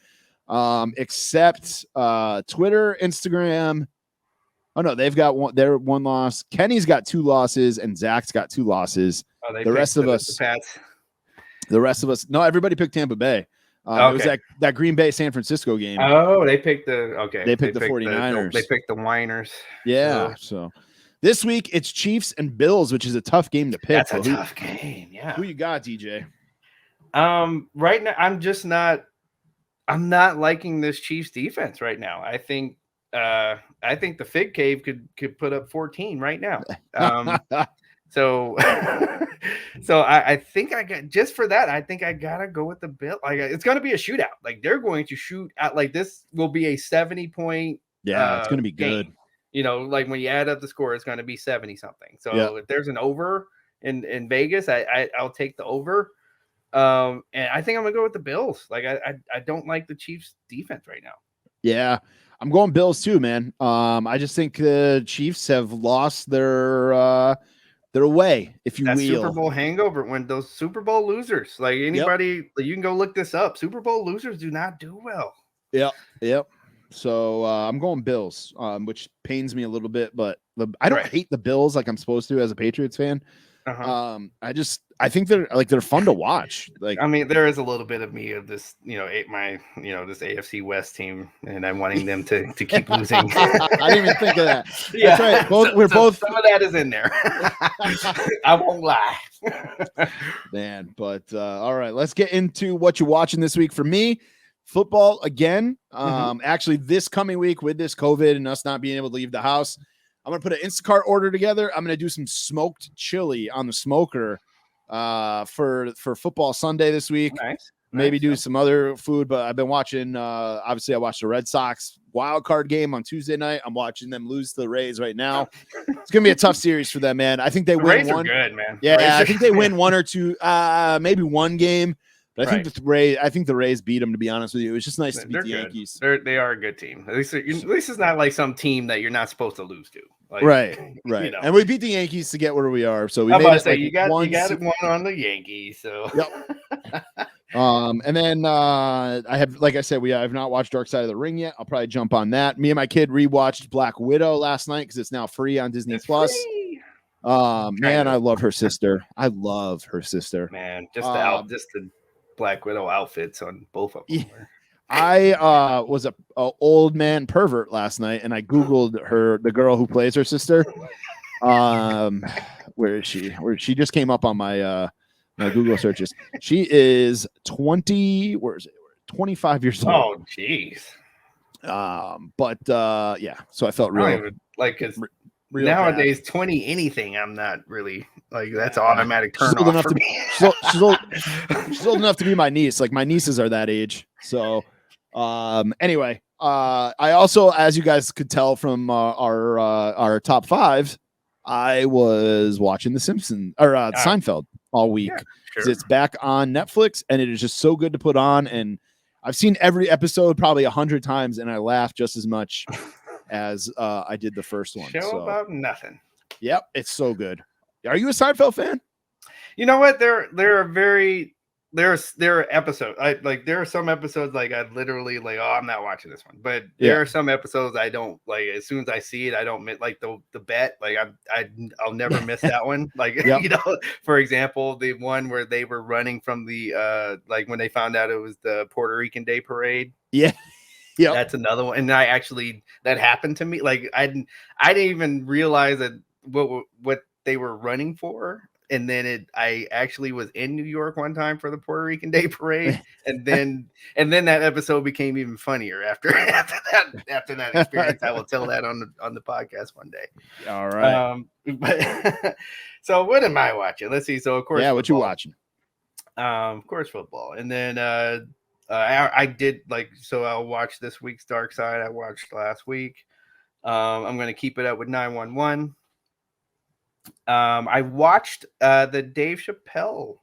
[SPEAKER 1] except Twitter, Instagram. Oh no, they've got one. They're one loss. Kenny's got 2 losses, and Zach's got 2 losses.
[SPEAKER 2] Oh,
[SPEAKER 1] the rest of us. No, everybody picked Tampa Bay. It was that Green Bay San Francisco game.
[SPEAKER 2] Oh, they picked the
[SPEAKER 1] 49ers.
[SPEAKER 2] They picked the Whiners.
[SPEAKER 1] Yeah. So this week it's Chiefs and Bills, which is a tough game to pick.
[SPEAKER 2] That's a tough game. Yeah.
[SPEAKER 1] Who you got, DJ?
[SPEAKER 2] Right now I'm not liking this Chiefs defense right now. I think the Fig Cave could put up 14 right now. So I think I gotta go with the Bill. It's gonna be a shootout. They're going to shoot out. This will be a 70-point.
[SPEAKER 1] Yeah, it's gonna be good.
[SPEAKER 2] Game. When you add up the score, it's gonna be 70 something. So if there's an over in Vegas, I'll take the over. And I think I'm gonna go with the Bills. I don't like the Chiefs defense right now.
[SPEAKER 1] Yeah, I'm going Bills too, man. I just think the Chiefs have lost their way, if you will.
[SPEAKER 2] Super Bowl hangover, when those Super Bowl losers, anybody, you can go look this up. Super Bowl losers do not do well.
[SPEAKER 1] Yep. So I'm going Bills, which pains me a little bit, but I don't hate the Bills like I'm supposed to as a Patriots fan. I think they're fun to watch.
[SPEAKER 2] There is a little bit of me of this, this AFC West team, and I'm wanting them to keep losing.
[SPEAKER 1] I didn't even think of that.
[SPEAKER 2] Yeah,
[SPEAKER 1] that's right.
[SPEAKER 2] Some of that is in there. I won't lie,
[SPEAKER 1] man. But all right, let's get into what you're watching this week. For me, football again. Actually, this coming week with this COVID and us not being able to leave the house, I'm going to put an Instacart order together. I'm going to do some smoked chili on the smoker for football Sunday this week.
[SPEAKER 2] Nice.
[SPEAKER 1] Maybe do some other food, but I've been watching. Obviously, I watched the Red Sox wild card game on Tuesday night. I'm watching them lose to the Rays right now. It's gonna be a tough series for them, man. I think they win
[SPEAKER 2] Rays
[SPEAKER 1] one.
[SPEAKER 2] Are good, man.
[SPEAKER 1] Yeah, I think they win one or two, maybe one game. But I think the Rays beat them. To be honest with you, it was just nice to beat the Yankees.
[SPEAKER 2] They are a good team. At least it's not like some team that you're not supposed to lose to. Like,
[SPEAKER 1] right.
[SPEAKER 2] You know.
[SPEAKER 1] And we beat the Yankees to get where we are. So we
[SPEAKER 2] I'm
[SPEAKER 1] made
[SPEAKER 2] about to
[SPEAKER 1] it
[SPEAKER 2] say
[SPEAKER 1] like
[SPEAKER 2] you got
[SPEAKER 1] one
[SPEAKER 2] on the Yankees. So
[SPEAKER 1] yep. And then I have, like I said, I've not watched Dark Side of the Ring yet. I'll probably jump on that. Me and my kid rewatched Black Widow last night because it's now free on Disney Plus. Man, I love her sister.
[SPEAKER 2] Man, just the Black Widow outfits on both of them.
[SPEAKER 1] Yeah. I was a old man pervert last night, and I googled the girl who plays her sister. Where is she? She just came up on my Google searches. She is 20. Where is it? 25 years old.
[SPEAKER 2] Oh, jeez.
[SPEAKER 1] But yeah. So I felt real
[SPEAKER 2] because nowadays bad. 20 anything. I'm not really like that's an automatic turn off for me.
[SPEAKER 1] She's old enough to be my niece. Like my nieces are that age. So anyway, I also, as you guys could tell from our top five, I was watching The Simpsons or Seinfeld all week. Yeah, sure. It's back on Netflix, and it is just so good to put on. And I've seen every episode probably 100 times, and I laugh just as much as I did the first one.
[SPEAKER 2] About nothing.
[SPEAKER 1] Yep, it's so good. Are you a Seinfeld fan?
[SPEAKER 2] You know what? There are episodes. There are some episodes like I literally like, oh, I'm not watching this one. But there are some episodes I don't like. As soon as I see it, I don't miss like the bet. Like I'll never miss that one. Like you know, for example, the one where they were running from the like when they found out it was the Puerto Rican Day Parade. Yeah. Yeah, that's another one. And that happened to me. Like I didn't even realize that what they were running for. And then I actually was in New York one time for the Puerto Rican Day Parade, and then that episode became even funnier after that experience. I will tell that on the podcast one day.
[SPEAKER 1] All right.
[SPEAKER 2] But so what am I watching? Let's see. So of course,
[SPEAKER 1] what you watching?
[SPEAKER 2] Of course, football, and then I did so. I'll watch this week's Dark Side. I watched last week. I'm going to keep it up with 911. I watched the Dave Chappelle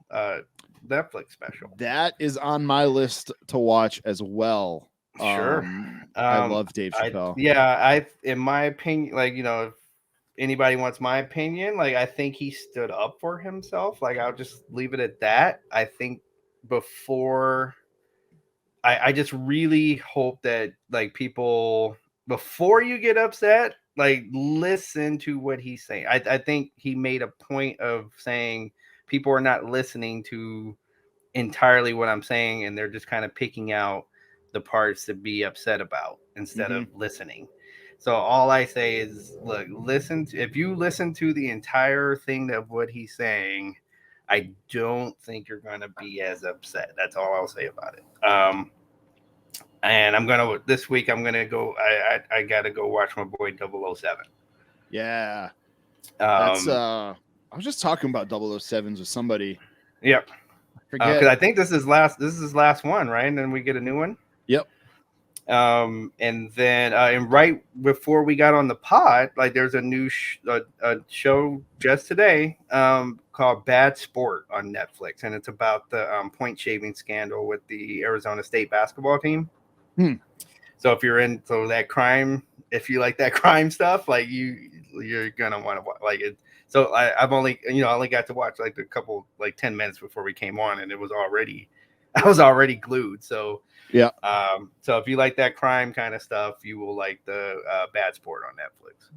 [SPEAKER 2] Netflix special.
[SPEAKER 1] That is on my list to watch as well.
[SPEAKER 2] Sure.
[SPEAKER 1] I love Dave Chappelle.
[SPEAKER 2] In my opinion, if anybody wants my opinion, I think he stood up for himself. I'll just leave it at that. I think I just really hope that people, before you get upset, listen to what he's saying. I think he made a point of saying people are not listening to entirely what I'm saying, and they're just kind of picking out the parts to be upset about instead of listening. So all I say is, look, if you listen to the entire thing of what he's saying, I don't think you're going to be as upset. That's all I'll say about it. And this week I'm gonna go. I gotta go watch my boy 007.
[SPEAKER 1] Yeah, that's. I was just talking about 007s with somebody.
[SPEAKER 2] Yep. Because I think this is his last one, right? And then we get a new one.
[SPEAKER 1] Yep.
[SPEAKER 2] And then and right before we got on the pod, there's a new show just today called Bad Sport on Netflix, and it's about the point shaving scandal with the Arizona State basketball team. So if you're into that crime, if you like that crime stuff, you're gonna want to like it. So I've only got to watch a couple 10 minutes before we came on, and I was already glued. So
[SPEAKER 1] yeah.
[SPEAKER 2] So if you like that crime kind of stuff, you will like the Bad Sport on Netflix.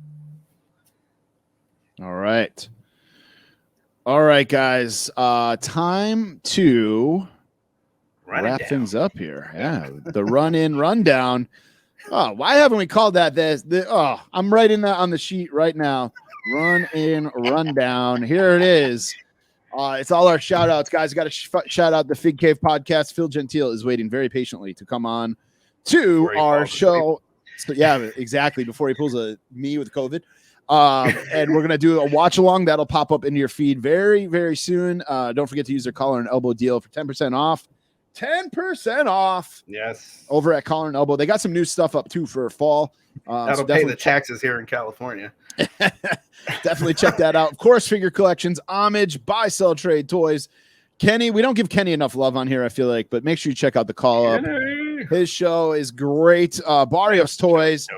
[SPEAKER 1] All right, guys. Time to wrap things up here. Yeah, the run-in, rundown. Oh, why haven't we called that this? I'm writing that on the sheet right now. Run-in, rundown. Here it is. It's all our shout-outs, guys. Got to shout out the Fig Cave podcast. Phil Gentile is waiting very patiently to come on to our show. So, yeah, exactly. Before he pulls me with COVID. And we're going to do a watch along that'll pop up into your feed very, very soon. Don't forget to use their Collar and Elbow deal for 10% off. 10% off.
[SPEAKER 2] Yes.
[SPEAKER 1] Over at Collar and Elbow. They got some new stuff up too for fall.
[SPEAKER 2] That'll pay the taxes here in California.
[SPEAKER 1] Definitely check that out. Of course, figure collections, homage, buy, sell, trade, toys. Kenny, we don't give Kenny enough love on here, I feel like, but make sure you check out the call up. His show is great. Barrios Toys.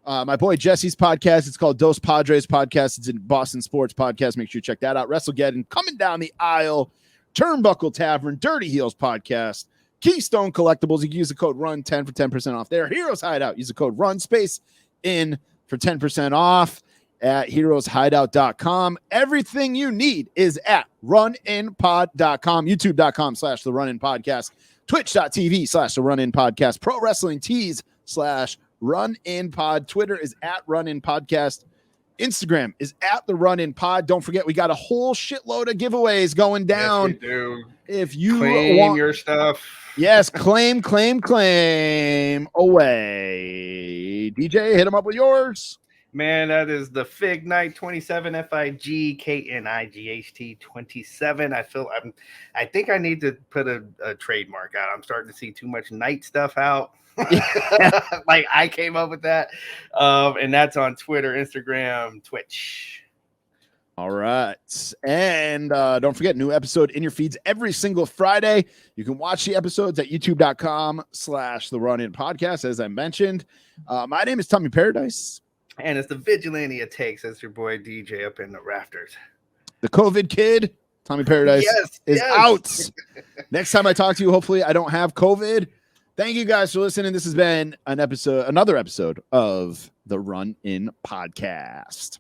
[SPEAKER 1] My boy Jesse's podcast. It's called Dos Padres Podcast. It's in Boston Sports Podcast. Make sure you check that out. WrestleGeddon, Coming Down the Aisle, Turnbuckle Tavern, Dirty Heels Podcast, Keystone Collectibles. You can use the code RUN10 for 10% off there. Heroes Hideout. Use the code RUN space in for 10% off at heroeshideout.com. Everything you need is at runinpod.com, youtube.com/the Run-In Podcast, twitch.tv/the Run-In Podcast, pro wrestling tees/Run-In Pod. Twitter is at Run-In Podcast. Instagram is at the Run-In Pod. Don't forget, we got a whole shitload of giveaways going down.
[SPEAKER 2] Yes, we do.
[SPEAKER 1] If you
[SPEAKER 2] claim your stuff.
[SPEAKER 1] Yes, claim away. DJ, hit them up with yours.
[SPEAKER 2] Man, that is the Fig Night 27, FIGKNIGHT 27. I think I need to put a trademark out. I'm starting to see too much night stuff out. Like I came up with that. And that's on Twitter, Instagram, Twitch.
[SPEAKER 1] All right. And don't forget, new episode in your feeds every single Friday. You can watch the episodes at youtube.com/the Run-In Podcast, as I mentioned. My name is Tommy Paradise.
[SPEAKER 2] And it's the vigilante it takes. That's your boy DJ up in the rafters.
[SPEAKER 1] The COVID kid, Tommy Paradise, is out. Next time I talk to you, hopefully I don't have COVID. Thank you guys for listening. This has been another episode of the Run-In Podcast.